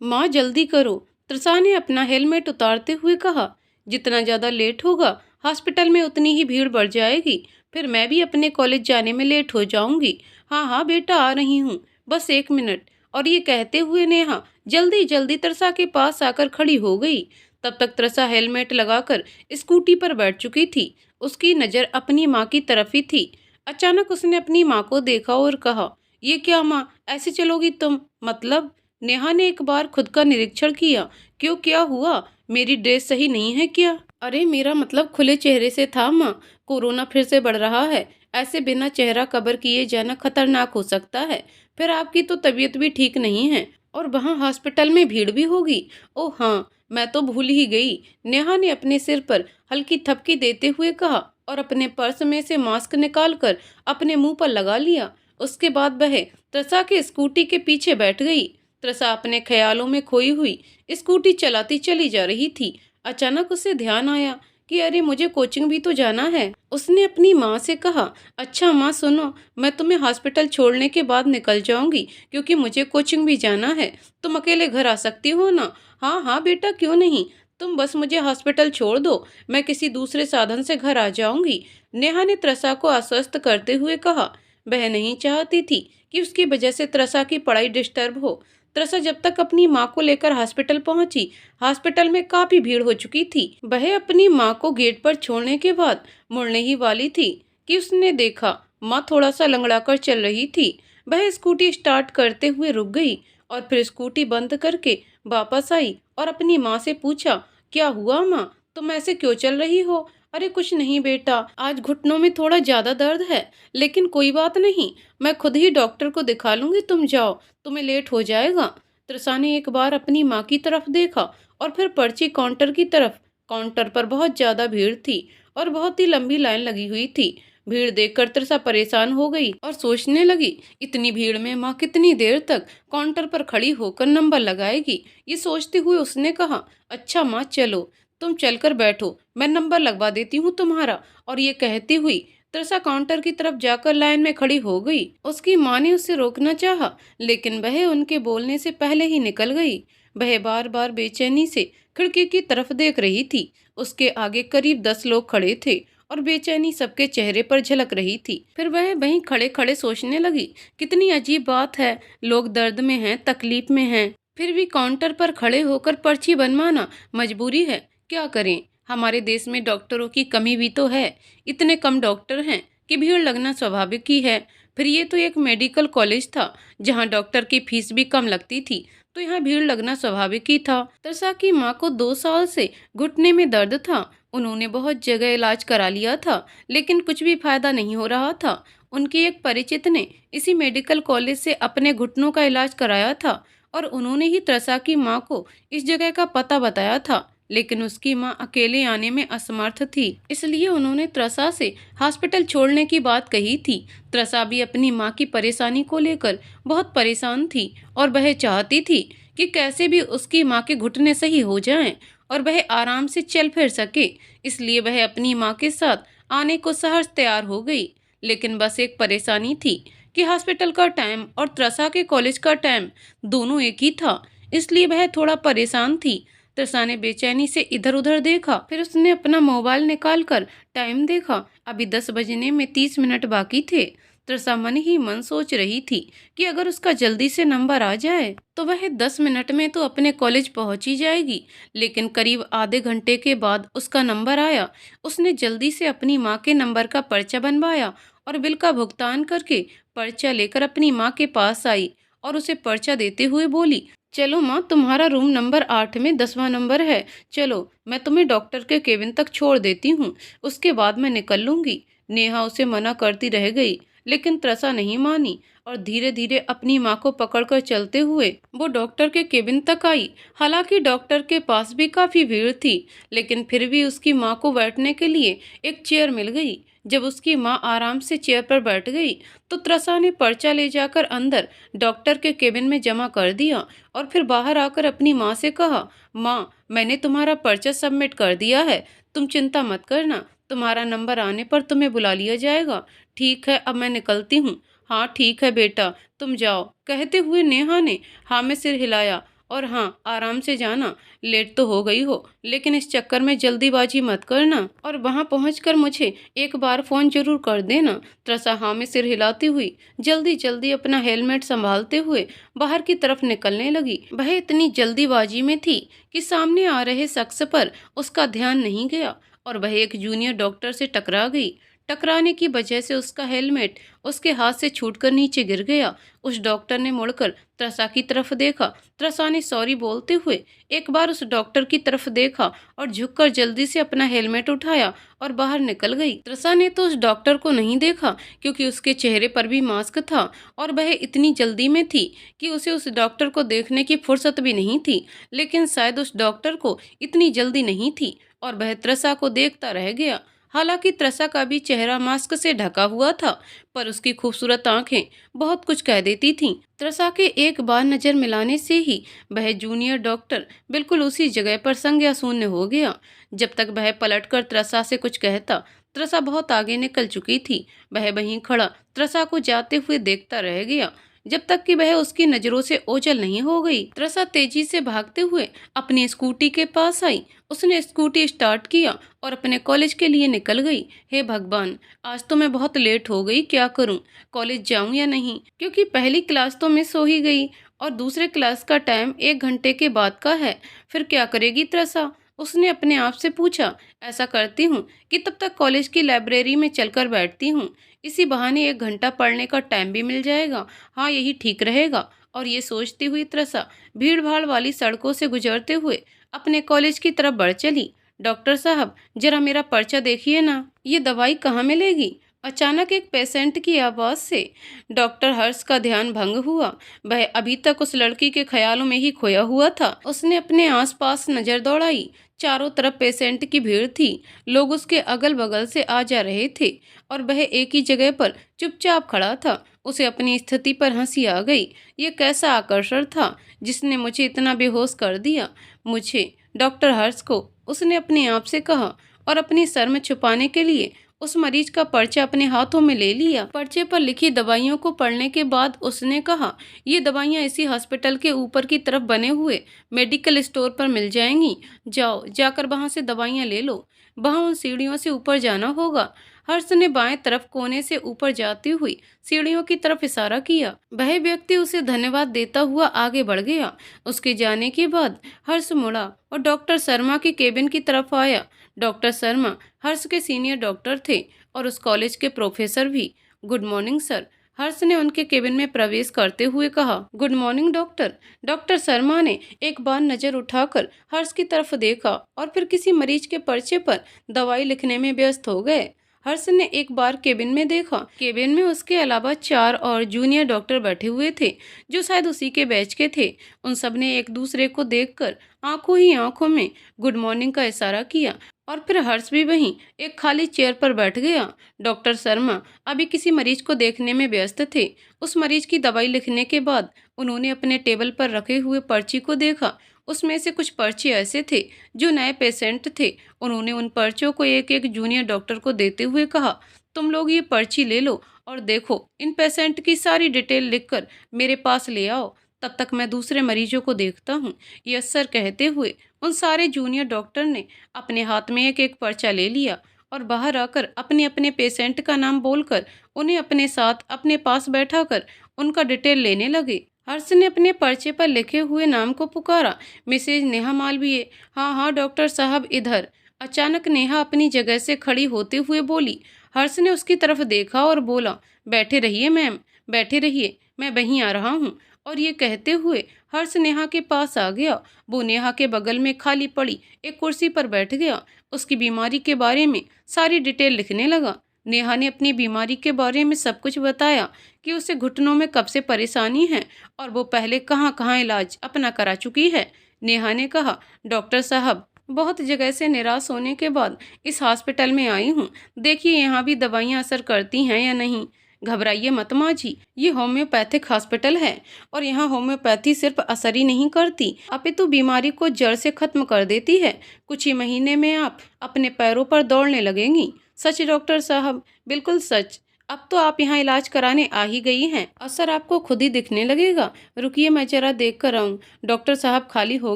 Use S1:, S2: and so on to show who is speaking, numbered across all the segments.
S1: माँ जल्दी करो, त्रसा ने अपना हेलमेट उतारते हुए कहा। जितना ज़्यादा लेट होगा हॉस्पिटल में उतनी ही भीड़ बढ़ जाएगी, फिर मैं भी अपने कॉलेज जाने में लेट हो जाऊंगी। हाँ हाँ बेटा आ रही हूँ, बस 1 मिनट। और ये कहते हुए नेहा जल्दी जल्दी त्रसा के पास आकर खड़ी हो गई। तब तक त्रसा हेलमेट लगाकर स्कूटी पर बैठ चुकी थी। उसकी नज़र अपनी माँ की तरफ ही थी। अचानक उसने अपनी माँ को देखा और कहा, ये क्या माँ, ऐसे चलोगी तुम? मतलब? नेहा ने एक बार खुद का निरीक्षण किया। क्यों, क्या हुआ? मेरी ड्रेस सही नहीं है क्या? अरे मेरा मतलब खुले चेहरे से था माँ। कोरोना फिर से बढ़ रहा है, ऐसे बिना चेहरा कवर किए जाना खतरनाक हो सकता है। फिर आपकी तो तबीयत भी ठीक नहीं है और वहाँ हॉस्पिटल में भीड़ भी होगी। ओह हाँ, मैं तो भूल ही गई। नेहा ने अपने सिर पर हल्की थपकी देते हुए कहा और अपने पर्स में से मास्क निकालकर अपने मुंह पर लगा लिया। उसके बाद वह त्रसा के स्कूटी के पीछे बैठ गई। त्रसा अपने ख्यालों में खोई हुई स्कूटी चलाती चली जा रही थी। अचानक उसे ध्यान आया कि अरे मुझे कोचिंग भी तो जाना है। उसने अपनी माँ से कहा, अच्छा माँ सुनो, मैं तुम्हें हॉस्पिटल छोड़ने के बाद निकल जाऊंगी क्योंकि मुझे कोचिंग भी जाना है। तुम अकेले घर आ सकती हो ना? हाँ हाँ बेटा, क्यों नहीं, तुम बस मुझे हॉस्पिटल छोड़ दो, मैं किसी दूसरे साधन से घर आ जाऊंगी। नेहा ने त्रसा को आश्वस्त करते हुए कहा। वह नहीं चाहती थी कि उसकी वजह से त्रसा की पढ़ाई डिस्टर्ब हो। त्रसा जब तक अपनी माँ को लेकर हॉस्पिटल पहुंची, हॉस्पिटल में काफी भीड़ हो चुकी थी। वह अपनी माँ को गेट पर छोड़ने के बाद मुड़ने ही वाली थी कि उसने देखा माँ थोड़ा सा लंगड़ा कर चल रही थी। वह स्कूटी स्टार्ट करते हुए रुक गई और फिर स्कूटी बंद करके वापस आई और अपनी माँ से पूछा, क्या हुआ माँ, तुम ऐसे क्यों चल रही हो? अरे कुछ नहीं बेटा, आज घुटनों में थोड़ा ज्यादा दर्द है, लेकिन कोई बात नहीं, मैं खुद ही डॉक्टर को दिखा लूंगी, तुम जाओ, तुम्हें लेट हो जाएगा। त्रसा ने एक बार अपनी माँ की तरफ देखा और फिर पर्ची काउंटर की तरफ। काउंटर पर बहुत ज्यादा भीड़ थी और बहुत ही लंबी लाइन लगी हुई थी। भीड़ देखकर त्रसा परेशान हो गई और सोचने लगी, इतनी भीड़ में माँ कितनी देर तक काउंटर पर खड़ी होकर नंबर लगाएगी। ये सोचते हुए उसने कहा, अच्छा माँ चलो, तुम चलकर बैठो, मैं नंबर लगवा देती हूँ तुम्हारा। और ये कहती हुई त्रसा काउंटर की तरफ जाकर लाइन में खड़ी हो गई। उसकी माँ ने उसे रोकना चाहा, लेकिन वह उनके बोलने से पहले ही निकल गई। वह बार बार बेचैनी से खिड़की की तरफ देख रही थी। उसके आगे करीब 10 लोग खड़े थे और बेचैनी सबके चेहरे पर झलक रही थी। फिर वह वहीं खड़े खड़े सोचने लगी, कितनी अजीब बात है, लोग दर्द में हैं, तकलीफ में हैं, फिर भी काउंटर पर खड़े होकर पर्ची बनवाना मजबूरी है। क्या करें, हमारे देश में डॉक्टरों की कमी भी तो है। इतने कम डॉक्टर हैं कि भीड़ लगना स्वाभाविक ही है। फिर ये तो एक मेडिकल कॉलेज था जहाँ डॉक्टर की फीस भी कम लगती थी, तो यहाँ भीड़ लगना स्वाभाविक ही था। तरसा की माँ को 2 साल से घुटने में दर्द था। उन्होंने बहुत जगह इलाज करा लिया था, लेकिन कुछ भी फायदा नहीं हो रहा था। उनके एक परिचित ने इसी मेडिकल कॉलेज से अपने घुटनों का इलाज कराया था और उन्होंने ही त्रसा की माँ को इस जगह का पता बताया था। लेकिन उसकी माँ अकेले आने में असमर्थ थी, इसलिए उन्होंने त्रसा से हॉस्पिटल छोड़ने की बात कही थी। त्रसा भी अपनी माँ की परेशानी को लेकर बहुत परेशान थी और वह चाहती थी कि कैसे भी उसकी माँ के घुटने सही हो जाएं और वह आराम से चल फिर सके। इसलिए वह अपनी माँ के साथ आने को सहर्ष तैयार हो गई। लेकिन बस एक परेशानी थी कि हॉस्पिटल का टाइम और त्रसा के कॉलेज का टाइम दोनों एक ही था, इसलिए वह थोड़ा परेशान थी। त्रसा ने बेचैनी से इधर उधर देखा, फिर उसने अपना मोबाइल निकालकर टाइम देखा। अभी 10 बजने में 30 मिनट बाकी थे। त्रसा मन ही मन सोच रही थी कि अगर उसका जल्दी से नंबर आ जाए तो वह 10 मिनट में तो अपने कॉलेज पहुंच ही जाएगी। लेकिन करीब आधे घंटे के बाद उसका नंबर आया। उसने जल्दी से अपनी माँ के नंबर का पर्चा बनवाया और बिल का भुगतान करके पर्चा लेकर अपनी माँ के पास आई और उसे पर्चा देते हुए बोली, चलो माँ, तुम्हारा रूम नंबर 8 में 10वां नंबर है। चलो, मैं तुम्हें डॉक्टर के केबिन तक छोड़ देती हूँ, उसके बाद मैं निकल लूंगी। नेहा उसे मना करती रह गई, लेकिन त्रसा नहीं मानी और धीरे धीरे अपनी माँ को पकड़कर चलते हुए वो डॉक्टर के केबिन तक आई। हालांकि डॉक्टर के पास भी काफी भीड़ थी, लेकिन फिर भी उसकी माँ को बैठने के लिए एक चेयर मिल गई। जब उसकी माँ आराम से चेयर पर बैठ गई तो त्रसा ने पर्चा ले जाकर अंदर डॉक्टर के केबिन में जमा कर दिया और फिर बाहर आकर अपनी माँ से कहा, माँ, मैंने तुम्हारा पर्चा सबमिट कर दिया है, तुम चिंता मत करना, तुम्हारा नंबर आने पर तुम्हें बुला लिया जाएगा। ठीक है, अब मैं निकलती हूँ। हाँ ठीक है बेटा, तुम जाओ, कहते हुए नेहा ने हाँ में सिर हिलाया और हाँ, आराम से जाना। लेट तो हो गई हो, लेकिन इस चक्कर में जल्दीबाजी मत करना और वहां पहुंचकर मुझे एक बार फोन जरूर कर देना। त्रसा हाँ में सिर हिलाती हुई जल्दी जल्दी अपना हेलमेट संभालते हुए बाहर की तरफ निकलने लगी। वह इतनी जल्दीबाजी में थी कि सामने आ रहे शख्स पर उसका ध्यान नहीं गया और वह एक जूनियर डॉक्टर से टकरा गई। टकराने की वजह से उसका हेलमेट उसके हाथ से छूटकर नीचे गिर गया। उस डॉक्टर ने मुड़कर त्रसा की तरफ देखा। त्रसा ने सॉरी बोलते हुए एक बार उस डॉक्टर की तरफ देखा और झुककर जल्दी से अपना हेलमेट उठाया और बाहर निकल गई। त्रसा ने तो उस डॉक्टर को नहीं देखा क्योंकि उसके चेहरे पर भी मास्क था और वह इतनी जल्दी में थी कि उसे उस डॉक्टर को देखने की फुर्सत भी नहीं थी। लेकिन शायद उस डॉक्टर को इतनी जल्दी नहीं थी और वह त्रसा को देखता रह गया। हालांकि त्रसा का भी चेहरा मास्क से ढका हुआ था, पर उसकी खूबसूरत आंखें बहुत कुछ कह देती थीं। त्रसा के एक बार नजर मिलाने से ही वह जूनियर डॉक्टर बिल्कुल उसी जगह पर संज्ञा शून्य हो गया। जब तक वह पलटकर त्रसा से कुछ कहता, त्रसा बहुत आगे निकल चुकी थी। वह वहीं खड़ा त्रसा को जाते हुए देखता रह गया जब तक कि वह उसकी नजरों से ओझल नहीं हो गई। त्रसा तेजी से भागते हुए अपनी स्कूटी के पास आई। उसने स्कूटी स्टार्ट किया और अपने कॉलेज के लिए निकल गई। हे भगवान, आज तो मैं बहुत लेट हो गई, क्या करूं? कॉलेज जाऊं या नहीं? क्योंकि पहली क्लास तो मिस हो ही गई और दूसरे क्लास का टाइम 1 घंटे के बाद का है। फिर क्या करेगी त्रसा? उसने अपने आप से पूछा। ऐसा करती हूँ कि तब तक कॉलेज की लाइब्रेरी में चलकर बैठती हूँ। इसी बहाने 1 घंटा पढ़ने का टाइम भी मिल जाएगा। हाँ, यही ठीक रहेगा। और ये सोचती हुई त्रसा भीड़ भाड़ वाली सड़कों से गुजरते हुए अपने कॉलेज की तरफ बढ़ चली। डॉक्टर साहब, जरा मेरा पर्चा देखिए ना, ये दवाई कहाँ मिलेगी? अचानक एक पेशेंट की आवाज से डॉक्टर हर्ष का ध्यान भंग हुआ। वह अभी तक उस लड़की के ख्यालों में ही खोया हुआ था। उसने अपने आसपास नजर दौड़ाई। चारों तरफ पेशेंट की भीड़ थी। लोग उसके अगल बगल से आ जा रहे थे और वह एक ही जगह पर चुपचाप खड़ा था। उसे अपनी स्थिति पर हंसी आ गई। ये कैसा आकर्षण था जिसने मुझे इतना बेहोश कर दिया? मुझे, डॉक्टर हर्ष को, उसने अपने आप से कहा और अपनी शर्म छुपाने के लिए उस मरीज का पर्चा अपने हाथों में ले लिया। पर्चे पर लिखी दवाइयों को पढ़ने के बाद उसने कहा, ये दवाइयाँ इसी हॉस्पिटल के ऊपर की तरफ बने हुए मेडिकल स्टोर पर मिल जाएंगी। जाओ, जाकर वहां से दवाइयाँ ले लो। वहां उन सीढ़ियों से ऊपर जाना होगा। हर्ष ने बाएं तरफ कोने से ऊपर जाती हुई सीढ़ियों की तरफ इशारा किया। वह व्यक्ति उसे धन्यवाद देता हुआ आगे बढ़ गया। उसके जाने के बाद हर्ष मुड़ा और डॉक्टर शर्मा के केबिन की तरफ आया। डॉक्टर शर्मा हर्ष के सीनियर डॉक्टर थे और उस कॉलेज के प्रोफेसर भी। गुड मॉर्निंग सर, हर्ष ने उनके केबिन में प्रवेश करते हुए कहा। Good morning doctor. Doctor Sharma ने एक बार नजर उठाकर हर्ष की तरफ देखा और फिर किसी मरीज के पर्चे पर दवाई लिखने में व्यस्त हो गए। हर्ष ने एक बार केबिन में देखा। केबिन में उसके अलावा 4 और जूनियर डॉक्टर बैठे हुए थे जो शायद उसी के बैच के थे। उन सब ने एक दूसरे को देखकर आंखों ही आंखों में गुड मॉर्निंग का इशारा किया और फिर हर्ष भी वहीं एक खाली चेयर पर बैठ गया। डॉक्टर शर्मा अभी किसी मरीज को देखने में व्यस्त थे। उस मरीज की दवाई लिखने के बाद उन्होंने अपने टेबल पर रखे हुए पर्ची को देखा। उसमें से कुछ पर्चे ऐसे थे जो नए पेशेंट थे। उन्होंने उन पर्चों को एक एक जूनियर डॉक्टर को देते हुए कहा, तुम लोग ये पर्ची ले लो और देखो, इन पेशेंट की सारी डिटेल लिखकर मेरे पास ले आओ, तब तक मैं दूसरे मरीजों को देखता हूँ। यस सर कहते हुए उन सारे जूनियर डॉक्टर ने अपने हाथ में एक एक पर्चा ले लिया और बाहर आकर अपने अपने पेशेंट का नाम बोलकर उन्हें अपने साथ अपने पास बैठाकर उनका डिटेल लेने लगे। हर्ष ने अपने पर्चे पर लिखे हुए नाम को पुकारा, मिसेज नेहा मालवीय। हाँ हाँ डॉक्टर साहब, इधर। अचानक नेहा अपनी जगह से खड़ी होते हुए बोली। हर्ष ने उसकी तरफ देखा और बोला, बैठे रहिए मैम, बैठे रहिए, मैं वहीं आ रहा हूँ। और ये कहते हुए हर्ष नेहा के पास आ गया। वो नेहा के बगल में खाली पड़ी एक कुर्सी पर बैठ गया। उसकी बीमारी के बारे में सारी डिटेल लिखने लगा। नेहा ने अपनी बीमारी के बारे में सब कुछ बताया कि उसे घुटनों में कब से परेशानी है और वो पहले कहाँ कहाँ इलाज अपना करा चुकी है। नेहा ने कहा, डॉक्टर साहब, बहुत जगह से निराश होने के बाद इस हॉस्पिटल में आई हूँ। देखिए यहाँ भी दवाइयाँ असर करती हैं या नहीं। घबराइए मत माँ जी, ये होम्योपैथिक हॉस्पिटल है और यहाँ होम्योपैथी सिर्फ असर ही नहीं करती अपितु बीमारी को जड़ से खत्म कर देती है। कुछ ही महीने में आप अपने पैरों पर दौड़ने लगेंगी। सच डॉक्टर साहब, बिल्कुल सच। अब तो आप यहाँ इलाज कराने आ ही गई हैं, असर आपको खुद ही दिखने लगेगा। रुकिए, मैं जरा देख कर आऊँ डॉक्टर साहब खाली हो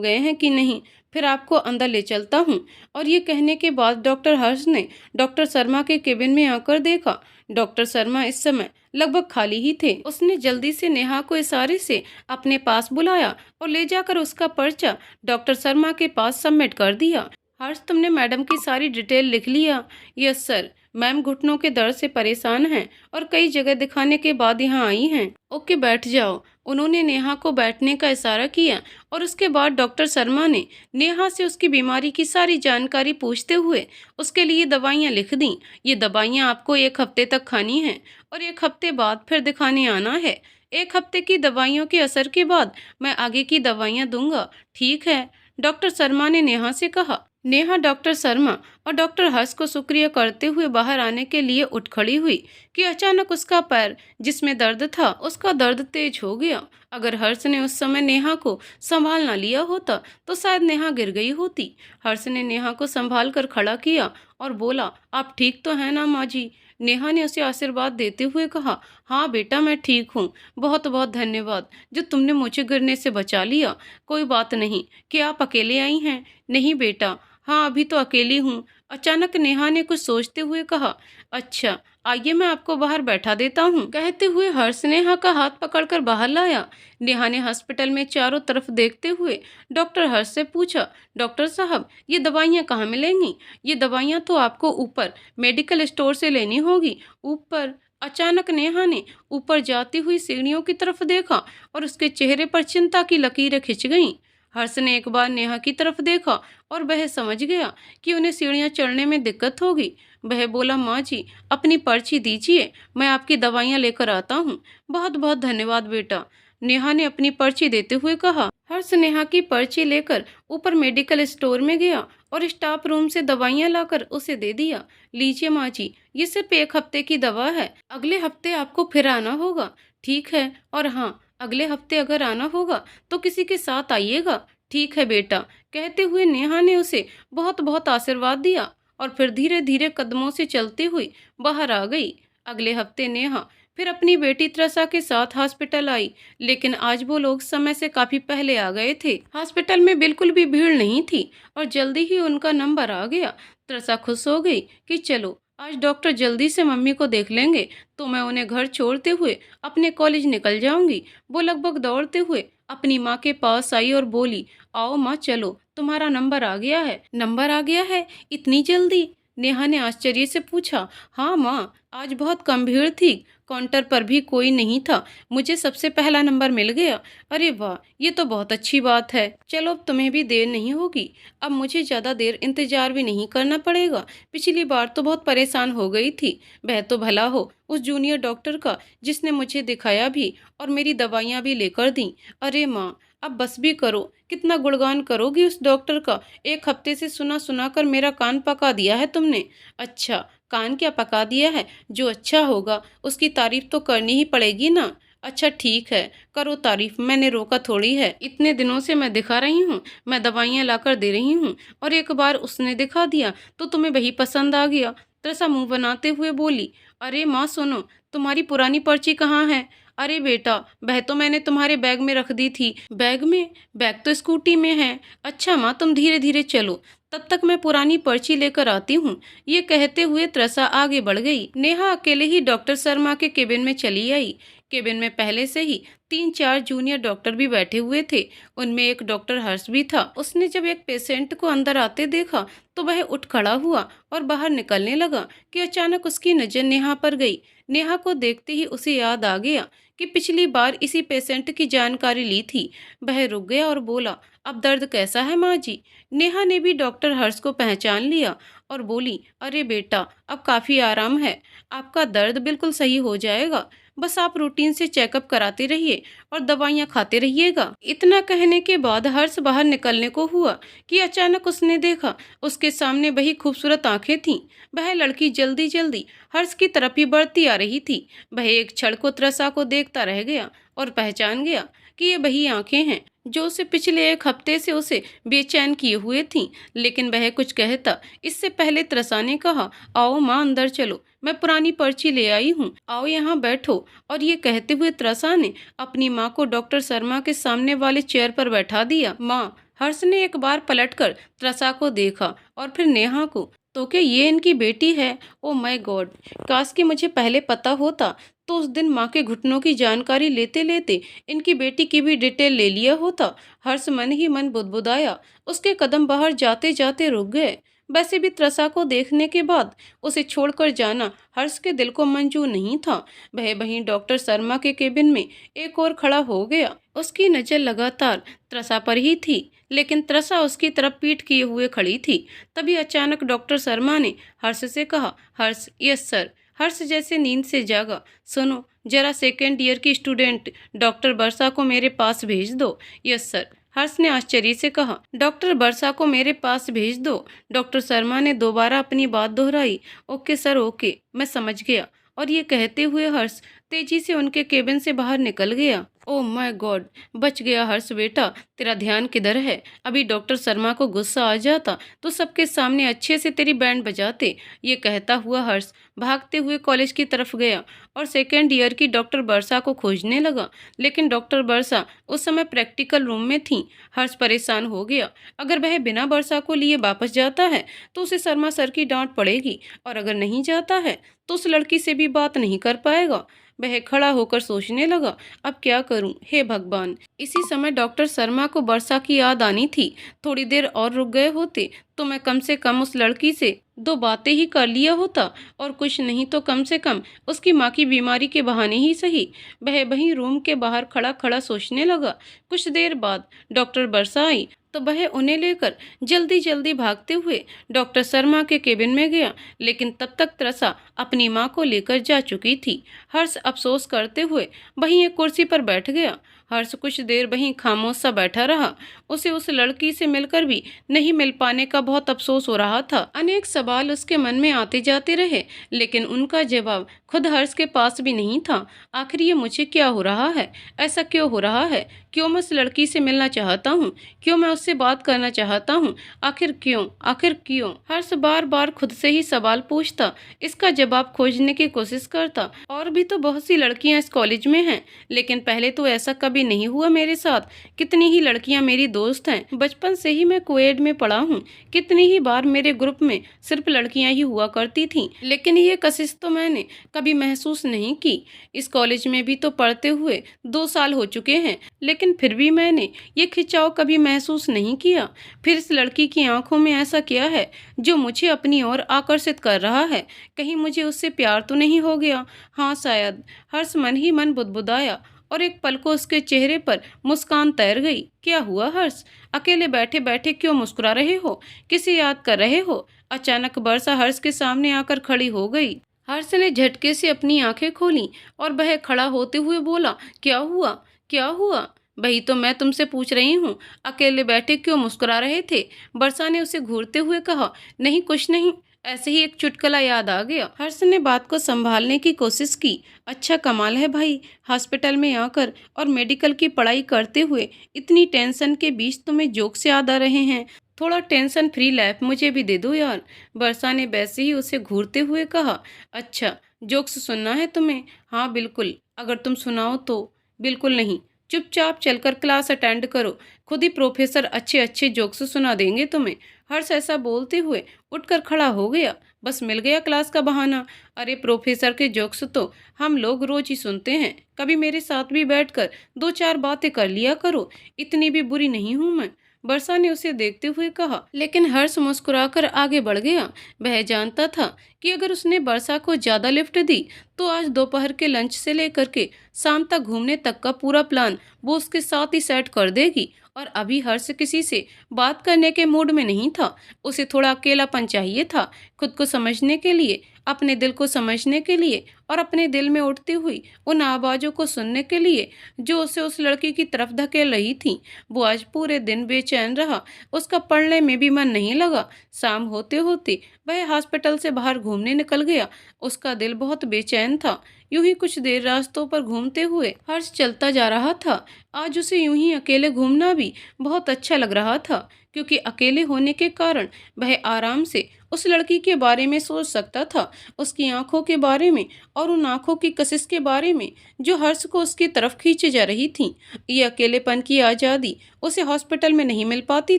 S1: गए हैं कि नहीं, फिर आपको अंदर ले चलता हूँ। और ये कहने के बाद डॉक्टर हर्ष ने डॉक्टर शर्मा के केबिन में आकर देखा। डॉक्टर शर्मा इस समय लगभग खाली ही थे। उसने जल्दी से नेहा को इशारे से अपने पास बुलाया और ले जाकर उसका पर्चा डॉक्टर शर्मा के पास सबमिट कर दिया। हर्ष, तुमने मैडम की सारी डिटेल लिख लिया? Yes sir. मैम घुटनों के दर्द से परेशान हैं और कई जगह दिखाने के बाद यहाँ आई हैं। ओके, बैठ जाओ। उन्होंने नेहा को बैठने का इशारा किया और उसके बाद डॉक्टर शर्मा ने नेहा से उसकी बीमारी की सारी जानकारी पूछते हुए उसके लिए दवाइयाँ लिख दी। ये दवाइयाँ आपको 1 हफ्ते तक खानी हैं और 1 हफ्ते बाद फिर दिखाने आना है। 1 हफ्ते की दवाइयों के असर के बाद मैं आगे की दवाइयाँ दूंगा, ठीक है? डॉक्टर शर्मा ने नेहा से कहा। नेहा डॉक्टर शर्मा और डॉक्टर हर्ष को शुक्रिया करते हुए बाहर आने के लिए उठ खड़ी हुई कि अचानक उसका पैर जिसमें दर्द था उसका दर्द तेज हो गया। अगर हर्ष ने उस समय नेहा को संभाल ना लिया होता तो शायद नेहा गिर गई होती। हर्ष ने नेहा को संभाल कर खड़ा किया और बोला, आप ठीक तो हैं ना माँ जी? नेहा ने उसे आशीर्वाद देते हुए कहा, हाँ बेटा, मैं ठीक हूँ। बहुत बहुत धन्यवाद जो तुमने मुझे गिरने से बचा लिया। कोई बात नहीं। क्या आप अकेले आई हैं? नहीं बेटा, हाँ अभी तो अकेली हूँ। अचानक नेहा ने कुछ सोचते हुए कहा, अच्छा आइए मैं आपको बाहर बैठा देता हूँ। कहते हुए हर्ष नेहा का हाथ पकड़कर बाहर लाया। नेहा ने हॉस्पिटल में चारों तरफ देखते हुए डॉक्टर हर्ष से पूछा, डॉक्टर साहब ये दवाइयाँ कहाँ मिलेंगी? ये दवाइयाँ तो आपको ऊपर मेडिकल स्टोर से लेनी होगी। ऊपर? अचानक नेहा ने ऊपर जाती हुई सीढ़ियों की तरफ देखा और उसके चेहरे पर चिंता की लकीरें खिंच गईं। हर्ष ने एक बार नेहा की तरफ देखा और वह समझ गया कि उन्हें सीढ़ियां चढ़ने में दिक्कत होगी। वह बोला, माँ जी अपनी पर्ची दीजिए, मैं आपकी दवाइयाँ लेकर आता हूँ। बहुत बहुत धन्यवाद बेटा, नेहा ने अपनी पर्ची देते हुए कहा। हर्ष नेहा की पर्ची लेकर ऊपर मेडिकल स्टोर में गया और स्टाफ रूम से दवाइयाँ लाकर उसे दे दिया। लीजिए माँ जी, ये सिर्फ 1 हफ्ते की दवा है, अगले हफ्ते आपको फिर आना होगा, ठीक है? और हाँ, अगले हफ्ते अगर आना होगा तो किसी के साथ आइएगा, ठीक है बेटा? कहते हुए नेहा ने उसे बहुत बहुत आशीर्वाद दिया और फिर धीरे धीरे कदमों से चलती हुई बाहर आ गई। अगले हफ्ते नेहा फिर अपनी बेटी त्रसा के साथ हॉस्पिटल आई, लेकिन आज वो लोग समय से काफी पहले आ गए थे। हॉस्पिटल में बिल्कुल भी भीड़ नहीं थी और जल्दी ही उनका नंबर आ गया। त्रसा खुश हो गई कि चलो आज डॉक्टर जल्दी से मम्मी को देख लेंगे तो मैं उन्हें घर छोड़ते हुए अपने कॉलेज निकल जाऊंगी। वो लगभग दौड़ते हुए अपनी माँ के पास आई और बोली, आओ माँ चलो, तुम्हारा नंबर आ गया है। नंबर आ गया है? इतनी जल्दी? नेहा ने आश्चर्य से पूछा। हाँ माँ, आज बहुत कम भीड़ थी, काउंटर पर भी कोई नहीं था, मुझे सबसे पहला नंबर मिल गया। अरे वाह, ये तो बहुत अच्छी बात है। चलो अब तुम्हें भी देर नहीं होगी, अब मुझे ज़्यादा देर इंतजार भी नहीं करना पड़ेगा। पिछली बार तो बहुत परेशान हो गई थी। वह तो भला हो उस जूनियर डॉक्टर का जिसने मुझे दिखाया भी और मेरी दवाइयाँ भी लेकर दी। अरे माँ, अब बस भी करो, कितना गुणगान करोगी उस डॉक्टर का? 1 हफ्ते से सुना सुना कर मेरा कान पका दिया है तुमने। अच्छा, कान क्या पका दिया है? जो अच्छा होगा उसकी तारीफ तो करनी ही पड़ेगी ना। अच्छा ठीक है, करो तारीफ, मैंने रोका थोड़ी है। इतने दिनों से मैं दिखा रही हूँ, मैं दवाइयाँ लाकर दे रही हूँ और एक बार उसने दिखा दिया तो तुम्हें वही पसंद आ गया। त्रसा मुंह बनाते हुए बोली, अरे माँ सुनो, तुम्हारी पुरानी पर्ची कहाँ है? अरे बेटा, वह तो मैंने तुम्हारे बैग में रख दी थी। बैग में? बैग तो स्कूटी में है। अच्छा माँ, तुम धीरे धीरे चलो, तब तक मैं पुरानी पर्ची लेकर आती हूँ। ये कहते हुए त्रसा आगे बढ़ गई। नेहा अकेले ही डॉक्टर शर्मा के केबिन में चली आई। केबिन में पहले से ही 3-4 जूनियर डॉक्टर भी बैठे हुए थे। उनमें एक डॉक्टर हर्ष भी था। उसने जब एक पेशेंट को अंदर आते देखा तो वह उठ खड़ा हुआ और बाहर निकलने लगा कि अचानक उसकी नजर नेहा पर गई। नेहा को देखते ही उसे याद आ गया कि पिछली बार इसी पेशेंट की जानकारी ली थी। वह रुक गया और बोला, अब दर्द कैसा है माँ जी? नेहा ने भी डॉक्टर हर्ष को पहचान लिया और बोली, अरे बेटा, अब काफ़ी आराम है, आपका दर्द बिल्कुल सही हो जाएगा, बस आप रूटीन से चेकअप कराते रहिए और दवाइयाँ खाते रहिएगा। इतना कहने के बाद हर्ष बाहर निकलने को हुआ कि अचानक उसने देखा उसके सामने वही खूबसूरत आंखें थीं। वह लड़की जल्दी जल्दी हर्ष की तरफ ही बढ़ती आ रही थी। वह एक क्षण को त्रसा को देखता रह गया और पहचान गया कि ये वही आंखें हैं जो उसे पिछले एक हफ्ते से उसे बेचैन किए हुए थीं। लेकिन वह कुछ कहता इससे पहले त्रसा ने कहा, आओ माँ, अंदर चलो, मैं पुरानी पर्ची ले आई हूँ, आओ यहाँ बैठो। और ये कहते हुए त्रसा ने अपनी माँ को डॉक्टर शर्मा के सामने वाले चेयर पर बैठा दिया। माँ, हर्ष ने एक बार पलटकर त्रसा को देखा और फिर नेहा को। तो क्या ये इनकी बेटी है? ओ माय गॉड, काश कि मुझे पहले पता होता तो उस दिन माँ के घुटनों की जानकारी लेते लेते इनकी बेटी की भी डिटेल ले लिया होता। हर्ष मन ही मन बुदबुदाया। उसके कदम बाहर जाते जाते रुक गए। वैसे भी त्रसा को देखने के बाद उसे छोड़कर जाना हर्ष के दिल को मंजूर नहीं था। वह वहीं डॉक्टर शर्मा के केबिन में एक और खड़ा हो गया। उसकी नजर लगातार त्रसा पर ही थी, लेकिन त्रसा उसकी तरफ पीठ किए हुए खड़ी थी। तभी अचानक डॉक्टर शर्मा ने हर्ष से कहा, हर्ष। Yes sir. हर्ष जैसे नींद से जागा। सुनो, जरा सेकेंड ईयर की स्टूडेंट डॉक्टर वर्षा को मेरे पास भेज दो। Yes sir. हर्ष ने आश्चर्य से कहा, डॉक्टर वर्षा को मेरे पास भेज दो। डॉक्टर शर्मा ने दोबारा अपनी बात दोहराई। ओके सर, ओके, मैं समझ गया। और ये कहते हुए हर्ष तेजी से उनके केबिन से बाहर निकल गया। ओह माय गॉड, बच गया हर्ष बेटा। तेरा ध्यान किधर है? अभी डॉक्टर शर्मा को गुस्सा आ जाता तो सबके सामने अच्छे से तेरी बैंड बजाते। ये कहता हुआ हर्ष भागते हुए कॉलेज की तरफ गया और सेकेंड ईयर की डॉक्टर वर्षा को खोजने लगा। लेकिन डॉक्टर वर्षा उस समय प्रैक्टिकल रूम में थी। हर्ष परेशान हो गया। अगर वह बिना वर्षा को लिए वापस जाता है तो उसे शर्मा सर की डांट पड़ेगी, और अगर नहीं जाता है तो उस लड़की से भी बात नहीं कर पाएगा। वह खड़ा होकर सोचने लगा, अब क्या करूं, हे भगवान। इसी समय डॉक्टर शर्मा को वर्षा की याद आनी थी। थोड़ी देर और रुक गए होते तो मैं कम से कम उस लड़की से दो बातें ही कर लिया होता, और कुछ नहीं तो कम से कम उसकी माँ की बीमारी के बहाने ही सही। वह वहीं रूम के बाहर खड़ा खड़ा सोचने लगा। कुछ देर बाद डॉक्टर वर्षा आई तो वह उन्हें लेकर जल्दी जल्दी भागते हुए डॉक्टर शर्मा के केबिन में गया। लेकिन तब तक त्रसा अपनी माँ को लेकर जा चुकी थी। हर्ष अफसोस करते हुए वहीं एक कुर्सी पर बैठ गया। हर्ष कुछ देर वहीं खामोश सा बैठा रहा। उसे उस लड़की से मिलकर भी नहीं मिल पाने का बहुत अफसोस हो रहा था। अनेक सवाल उसके मन में आते जाते रहे, लेकिन उनका जवाब खुद हर्ष के पास भी नहीं था। आखिर ये मुझे क्या हो रहा है? ऐसा क्यों हो रहा है? क्यों मैं उस लड़की से मिलना चाहता हूँ? क्यों मैं उससे बात करना चाहता हूँ? आखिर क्यों? आखिर क्यों? हर्ष बार बार खुद से ही सवाल पूछता, इसका जवाब खोजने की कोशिश करता। और भी तो बहुत सी लड़कियां इस कॉलेज में हैं, लेकिन पहले तो ऐसा कभी नहीं हुआ मेरे साथ। कितनी ही लड़कियां मेरी दोस्त हैं। बचपन से ही मैं कोएड में पढ़ा हूँ। कितनी ही बार मेरे ग्रुप में सिर्फ लड़कियां ही हुआ करती थीं, लेकिन ये कशिश तो मैंने कभी महसूस नहीं की। इस कॉलेज में भी तो पढ़ते हुए 2 साल हो चुके हैं, लेकिन फिर भी मैंने ये खिंचाव कभी महसूस नहीं किया। फिर इस लड़की की आंखों में ऐसा क्या है जो मुझे अपनी ओर आकर्षित कर रहा है? कहीं मुझे उससे प्यार तो नहीं हो गया? हाँ शायद। हर्ष मन ही मन बुदबुदाया और एक पल को उसके चेहरे पर मुस्कान तैर गई। क्या हुआ हर्ष? अकेले बैठे बैठे क्यों मुस्कुरा रहे हो? किसे याद कर रहे हो? अचानक वर्षा हर्ष के सामने आकर खड़ी हो गई। हर्ष ने झटके से अपनी आंखें खोली और वह खड़ा होते हुए बोला, क्या हुआ? क्या हुआ? वही तो मैं तुमसे पूछ रही हूँ, अकेले बैठे क्यों मुस्कुरा रहे थे? वर्षा ने उसे घूरते हुए कहा। नहीं, कुछ नहीं, ऐसे ही एक चुटकुला याद आ गया। हर्ष ने बात को संभालने की कोशिश की। अच्छा कमाल है भाई, हॉस्पिटल में आकर और मेडिकल की पढ़ाई करते हुए इतनी टेंशन के बीच तुम्हें जोक्स याद आ रहे हैं। थोड़ा टेंशन फ्री लाइफ मुझे भी दे दो यार। वर्षा ने वैसे ही उसे घूरते हुए कहा। अच्छा, जोक्स सुनना है तुम्हें? हाँ बिल्कुल, अगर तुम सुनाओ तो। बिल्कुल नहीं, चुपचाप चलकर क्लास अटेंड करो, खुद ही प्रोफेसर अच्छे अच्छे जोक्स सुना देंगे तुम्हें। हर्ष ऐसा बोलते हुए उठकर खड़ा हो गया। बस मिल गया क्लास का बहाना। अरे प्रोफेसर के जोक्स तो हम लोग रोज ही सुनते हैं, कभी मेरे साथ भी बैठकर 2-4 बातें कर लिया करो, इतनी भी बुरी नहीं हूँ मैं, वर्षा ने उसे देखते हुए कहा। लेकिन हर्ष मुस्कुराकर आगे बढ़ गया। वह जानता था कि अगर उसने वर्षा को ज्यादा लिफ्ट दी तो आज दोपहर के लंच से लेकर के शाम तक घूमने तक का पूरा प्लान वो उसके साथ ही सेट कर देगी। और अभी हर्ष किसी से बात करने के मूड में नहीं था। उसे थोड़ा अकेलापन चाहिए था, खुद को समझने के लिए, अपने दिल को समझने के लिए और अपने दिल में उठती हुई उन आवाज़ों को सुनने के लिए जो उसे उस लड़की की तरफ धकेल रही थीं। वो आज पूरे दिन बेचैन रहा, उसका पढ़ने में भी मन नहीं लगा। शाम होते होते वह हॉस्पिटल से बाहर घूमने निकल गया। उसका दिल बहुत बेचैन था। यूं ही कुछ देर रास्तों पर घूमते हुए हर्ष चलता जा रहा था। आज उसे यूं ही अकेले घूमना भी बहुत अच्छा लग रहा था, क्योंकि अकेले होने के कारण वह आराम से उस लड़की के बारे में सोच सकता था, उसकी आंखों के बारे में और उन आंखों की कशिश के बारे में जो हर्ष को उसकी तरफ खींचे जा रही थीं। ये अकेलेपन की आज़ादी उसे हॉस्पिटल में नहीं मिल पाती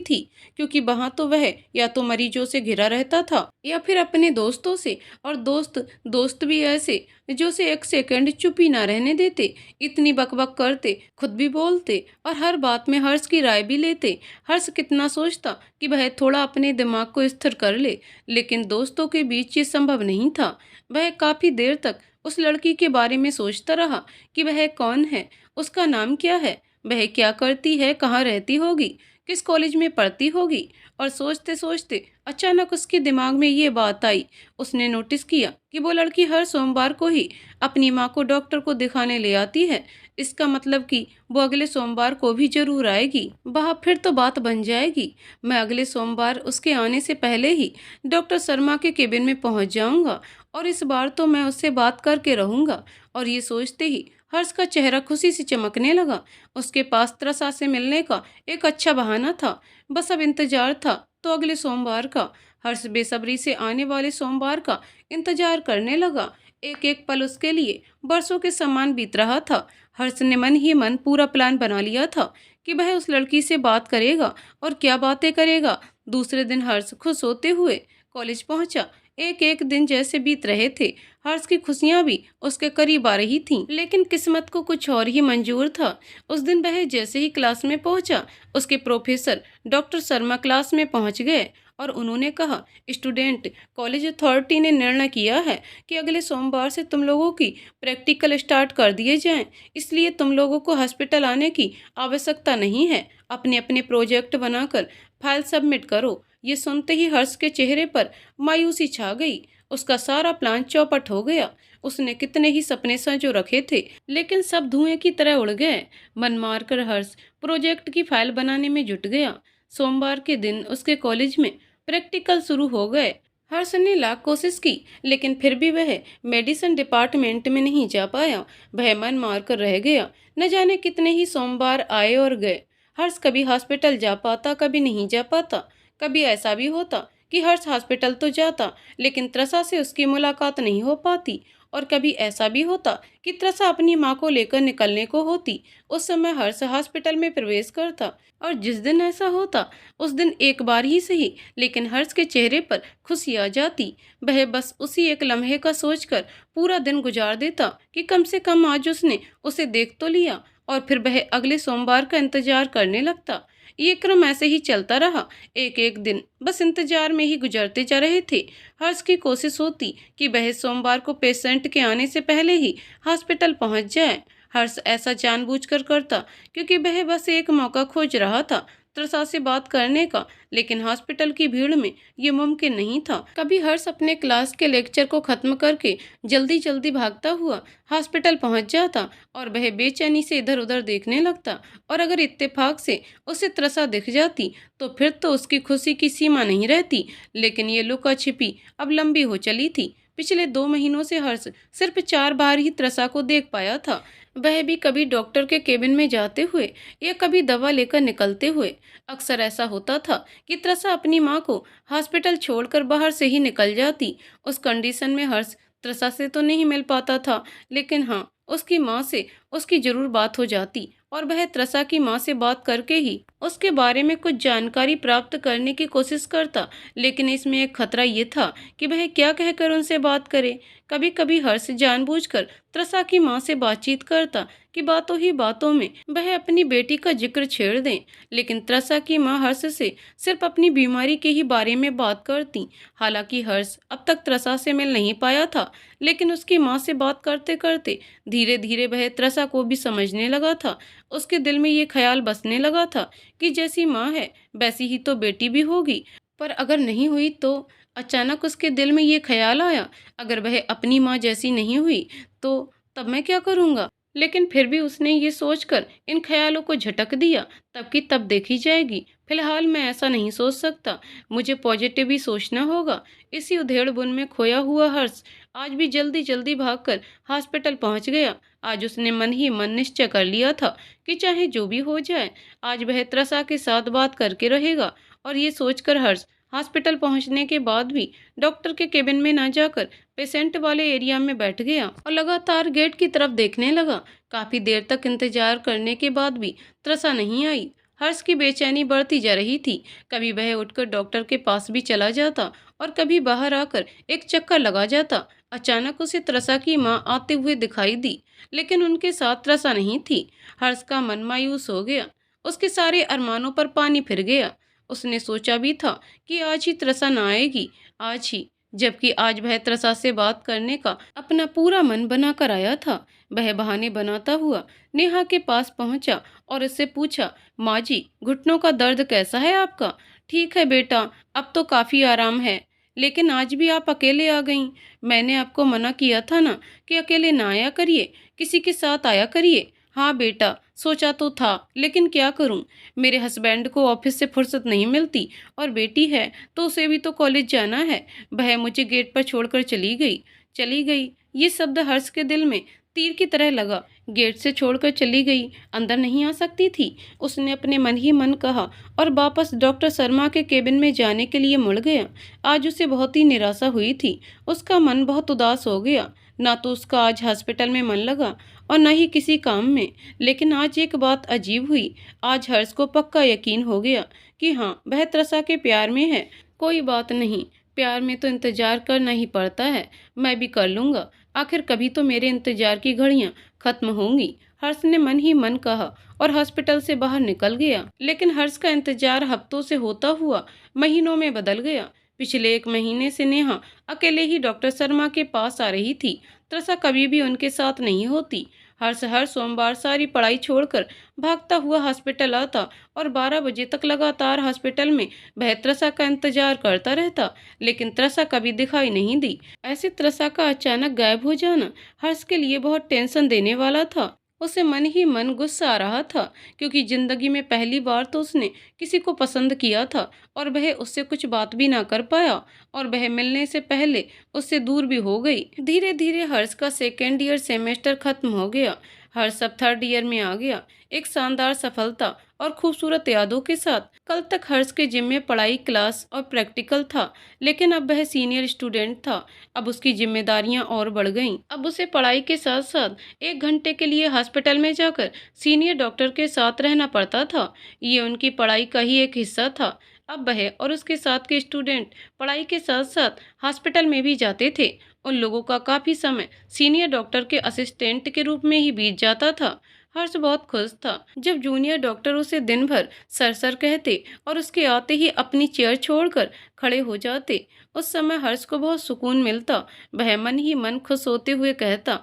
S1: थी, क्योंकि वहां तो वह या तो मरीजों से घिरा रहता था या फिर अपने दोस्तों से, और दोस्त भी ऐसे जो उसे एक सेकंड चुप ही ना रहने देते। इतनी बकबक करते, खुद भी बोलते और हर बात में हर्ष की राय भी लेते। हर्ष कितना सोचता कि वह थोड़ा अपने दिमाग को स्थिर कर ले, लेकिन दोस्तों के बीच ये संभव नहीं था। वह काफी देर तक उस लड़की के बारे में सोचता रहा कि वह कौन है, उसका नाम क्या है, वह क्या करती है, कहाँ रहती होगी, किस कॉलेज में पढ़ती होगी। और सोचते सोचते अचानक उसके दिमाग में ये बात आई। उसने नोटिस किया कि वो लड़की हर सोमवार को ही अपनी माँ को डॉक्टर को दिखाने ले आती है। इसका मतलब कि वो अगले सोमवार को भी जरूर आएगी। वह फिर तो बात बन जाएगी। मैं अगले सोमवार उसके आने से पहले ही डॉक्टर शर्मा के केबिन में पहुंच जाऊंगा और इस बार तो मैं उससे बात करके रहूंगा। और ये सोचते ही हर्ष का चेहरा खुशी से चमकने लगा। उसके पास त्रसा से मिलने का एक अच्छा बहाना था। बस अब इंतजार था तो अगले सोमवार का। हर्ष बेसब्री से आने वाले सोमवार का इंतजार करने लगा। एक एक पल उसके लिए बरसों के समान बीत रहा था। हर्ष ने मन ही मन पूरा प्लान बना लिया था कि वह उस लड़की से बात करेगा और क्या बातें करेगा। दूसरे दिन हर्ष खुश होते हुए कॉलेज पहुंचा। एक एक दिन जैसे बीत रहे थे, हर्ष की खुशियां भी उसके करीब आ रही थीं, लेकिन किस्मत को कुछ और ही मंजूर था। उस दिन वह जैसे ही क्लास में पहुंचा, उसके प्रोफेसर डॉक्टर शर्मा क्लास में पहुंच गए और उन्होंने कहा, स्टूडेंट, कॉलेज अथॉरिटी ने निर्णय किया है कि अगले सोमवार से तुम लोगों की प्रैक्टिकल स्टार्ट कर दिए जाएं, इसलिए तुम लोगों को हॉस्पिटल आने की आवश्यकता नहीं है। अपने अपने प्रोजेक्ट बनाकर फाइल सबमिट करो। ये सुनते ही हर्ष के चेहरे पर मायूसी छा गई। उसका सारा प्लान चौपट हो गया। उसने कितने ही सपने संजो रखे थे, लेकिन सब धुएं की तरह उड़ गए। मन मारकर हर्ष प्रोजेक्ट की फाइल बनाने में जुट गया। सोमवार के दिन उसके कॉलेज में प्रैक्टिकल शुरू हो गए। हर्ष ने लाख कोशिश की, लेकिन फिर भी वह मेडिसिन डिपार्टमेंट में नहीं जा पाया। वह मन मारकर रह गया। न जाने कितने ही सोमवार आए और गए। हर्ष कभी हॉस्पिटल जा पाता, कभी नहीं जा पाता। कभी ऐसा भी होता कि हर्ष हॉस्पिटल तो जाता, लेकिन त्रसा से उसकी मुलाकात नहीं हो पाती। और कभी ऐसा भी होता कि त्रसा अपनी माँ को लेकर निकलने को होती। उस समय हर्ष हॉस्पिटल में प्रवेश करता, और जिस दिन ऐसा होता उस दिन एक बार ही सही, लेकिन हर्ष के चेहरे पर खुशी आ जाती। वह बस उसी एक लम्हे का सोचकर पूरा दिन गुजार देता कि कम से कम आज उसने उसे देख तो लिया, और फिर वह अगले सोमवार का इंतजार करने लगता। ये क्रम ऐसे ही चलता रहा। एक एक दिन बस इंतजार में ही गुजरते जा रहे थे। हर्ष की कोशिश होती कि वह सोमवार को पेशेंट के आने से पहले ही हॉस्पिटल पहुंच जाए। हर्ष ऐसा जानबूझकर करता क्योंकि वह बस एक मौका खोज रहा था त्रसा से बात करने का, लेकिन हॉस्पिटल की भीड़ में ये मुमकिन नहीं था। कभी हर्ष अपने क्लास के लेक्चर को खत्म करके जल्दी जल्दी भागता हुआ हॉस्पिटल पहुंच जाता और वह बेचैनी से इधर उधर देखने लगता, और अगर इत्तेफाक से उसे त्रसा दिख जाती तो फिर तो उसकी खुशी की सीमा नहीं रहती। लेकिन ये लुका छिपी अब लंबी हो चली थी। पिछले 2 महीनों से हर्ष सिर्फ 4 बार ही त्रसा को देख पाया था, वह भी कभी डॉक्टर के केबिन में जाते हुए या कभी दवा लेकर निकलते हुए। अक्सर ऐसा होता था कि त्रसा अपनी माँ को हॉस्पिटल छोड़कर बाहर से ही निकल जाती। उस कंडीशन में हर्ष त्रसा से तो नहीं मिल पाता था, लेकिन हाँ, उसकी माँ से उसकी जरूर बात हो जाती, और वह त्रसा की माँ से बात करके ही उसके बारे में कुछ जानकारी प्राप्त करने की कोशिश करता। लेकिन इसमें एक खतरा ये था कि वह क्या कहकर उनसे बात करे। कभी कभी हर्ष जानबूझकर त्रसा की माँ से बातचीत करता कि बातों ही बातों में वह अपनी बेटी का जिक्र छेड़ दें, लेकिन त्रसा की माँ हर्ष से सिर्फ अपनी बीमारी के ही बारे में बात करती। हालांकि हर्ष अब तक त्रसा से मिल नहीं पाया था, लेकिन उसकी माँ से बात करते करते धीरे धीरे वह त्रसा को भी समझने लगा था। उसके दिल में ये ख्याल बसने लगा था कि जैसी माँ है वैसी ही तो बेटी भी होगी, पर अगर नहीं हुई तो अचानक उसके दिल में ये ख्याल आया, अगर वह अपनी माँ जैसी नहीं हुई तो तब मैं क्या करूँगा? लेकिन फिर भी उसने ये सोचकर इन ख्यालों को झटक दिया, तब की तब देखी जाएगी। फिलहाल मैं ऐसा नहीं सोच सकता, मुझे पॉजिटिव ही सोचना होगा। इसी उधेड़-बुन में खोया हुआ हर्ष आज भी जल्दी-जल्दी भागकर हॉस्पिटल पहुंच गया। आज उसने मन ही मन निश्चय कर लिया था कि चाहे जो भी हो जाए, आज वह त्रसा के साथ बात करके रहेगा। और ये सोचकर हर्ष हॉस्पिटल पहुंचने के बाद भी डॉक्टर के केबिन में ना जाकर पेशेंट वाले एरिया में बैठ गया और लगातार गेट की तरफ देखने लगा। काफी देर तक इंतजार करने के बाद भी त्रसा नहीं आई। हर्ष की बेचैनी बढ़ती जा रही थी। कभी वह उठकर डॉक्टर के पास भी चला जाता और कभी बाहर आकर एक चक्कर लगा जाता। अचानक उसे त्रसा की माँ आते हुए दिखाई दी, लेकिन उनके साथ त्रसा नहीं थी। हर्ष का मन मायूस हो गया, उसके सारे अरमानों पर पानी फिर गया। उसने सोचा भी था कि आज ही त्रसा न आएगी, आज ही, जबकि आज वह त्रसा से बात करने का अपना पूरा मन बना कर आया था। वह बहाने बनाता हुआ नेहा के पास पहुंचा और उससे पूछा, माँ जी, घुटनों का दर्द कैसा है आपका? ठीक है बेटा, अब तो काफी आराम है, लेकिन आज भी आप अकेले आ गईं। मैंने आपको मना किया था ना कि अकेले ना आया करिए, किसी के साथ आया करिए। हाँ बेटा, सोचा तो था, लेकिन क्या करूं, मेरे हस्बैंड को ऑफिस से फुर्सत नहीं मिलती और बेटी है तो उसे भी तो कॉलेज जाना है। वह मुझे गेट पर छोड़कर चली गई। ये शब्द हर्ष के दिल में तीर की तरह लगा। गेट से छोड़कर चली गई, अंदर नहीं आ सकती थी, उसने अपने मन ही मन कहा और वापस डॉक्टर शर्मा के केबिन में जाने के लिए मुड़ गया। आज उसे बहुत ही निराशा हुई थी, उसका मन बहुत उदास हो गया। ना तो उसका आज हॉस्पिटल में मन लगा और न ही किसी काम में। लेकिन आज एक बात अजीब हुई, आज हर्ष को पक्का यकीन हो गया कि हाँ, वह त्रसा के प्यार में है। कोई बात नहीं, प्यार में तो इंतजार करना ही पड़ता है, मैं भी कर लूंगा। आखिर कभी तो मेरे इंतजार की घड़ियां खत्म होंगी, हर्ष ने मन ही मन कहा और हॉस्पिटल से बाहर निकल गया। लेकिन हर्ष का इंतजार हफ्तों से होता हुआ महीनों में बदल गया। पिछले 1 महीने से नेहा अकेले ही डॉक्टर शर्मा के पास आ रही थी, त्रसा कभी भी उनके साथ नहीं होती। हर्ष हर सोमवार सारी पढ़ाई छोड़कर भागता हुआ हॉस्पिटल आता और 12 बजे तक लगातार हॉस्पिटल में वह त्रसा का इंतजार करता रहता, लेकिन त्रसा कभी दिखाई नहीं दी। ऐसे त्रसा का अचानक गायब हो जाना हर्ष के लिए बहुत टेंशन देने वाला था। उसे मन ही मन गुस्सा आ रहा था, क्योंकि जिंदगी में पहली बार तो उसने किसी को पसंद किया था और वह उससे कुछ बात भी ना कर पाया और वह मिलने से पहले उससे दूर भी हो गई। धीरे धीरे हर्ष का 2nd ईयर सेमेस्टर खत्म हो गया। हर्ष अब 3rd ईयर में आ गया, एक शानदार सफलता और खूबसूरत यादों के साथ। कल तक हर्ष के जिम में पढ़ाई, क्लास और प्रैक्टिकल था, लेकिन अब वह सीनियर स्टूडेंट था। अब उसकी जिम्मेदारियां और बढ़ गईं। अब उसे पढ़ाई के साथ साथ 1 घंटे के लिए हॉस्पिटल में जाकर सीनियर डॉक्टर के साथ रहना पड़ता था। ये उनकी पढ़ाई का ही एक हिस्सा था। अब वह और उसके साथ के स्टूडेंट पढ़ाई के साथ साथ हॉस्पिटल में भी जाते थे। उन लोगों का काफी समय सीनियर डॉक्टर के असिस्टेंट के रूप में ही बीत जाता था। हर्ष बहुत खुश था जब जूनियर डॉक्टर उसे दिन भर सर सर कहते और उसके आते ही अपनी चेयर छोड़कर खड़े हो जाते। उस समय हर्ष को बहुत सुकून मिलता। वह मन ही मन खुश होते हुए कहता,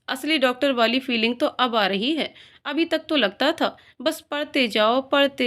S1: असली डॉक्टर वाली फीलिंग तो अब आ रही है। अभी तक तो लगता था बस पढ़ते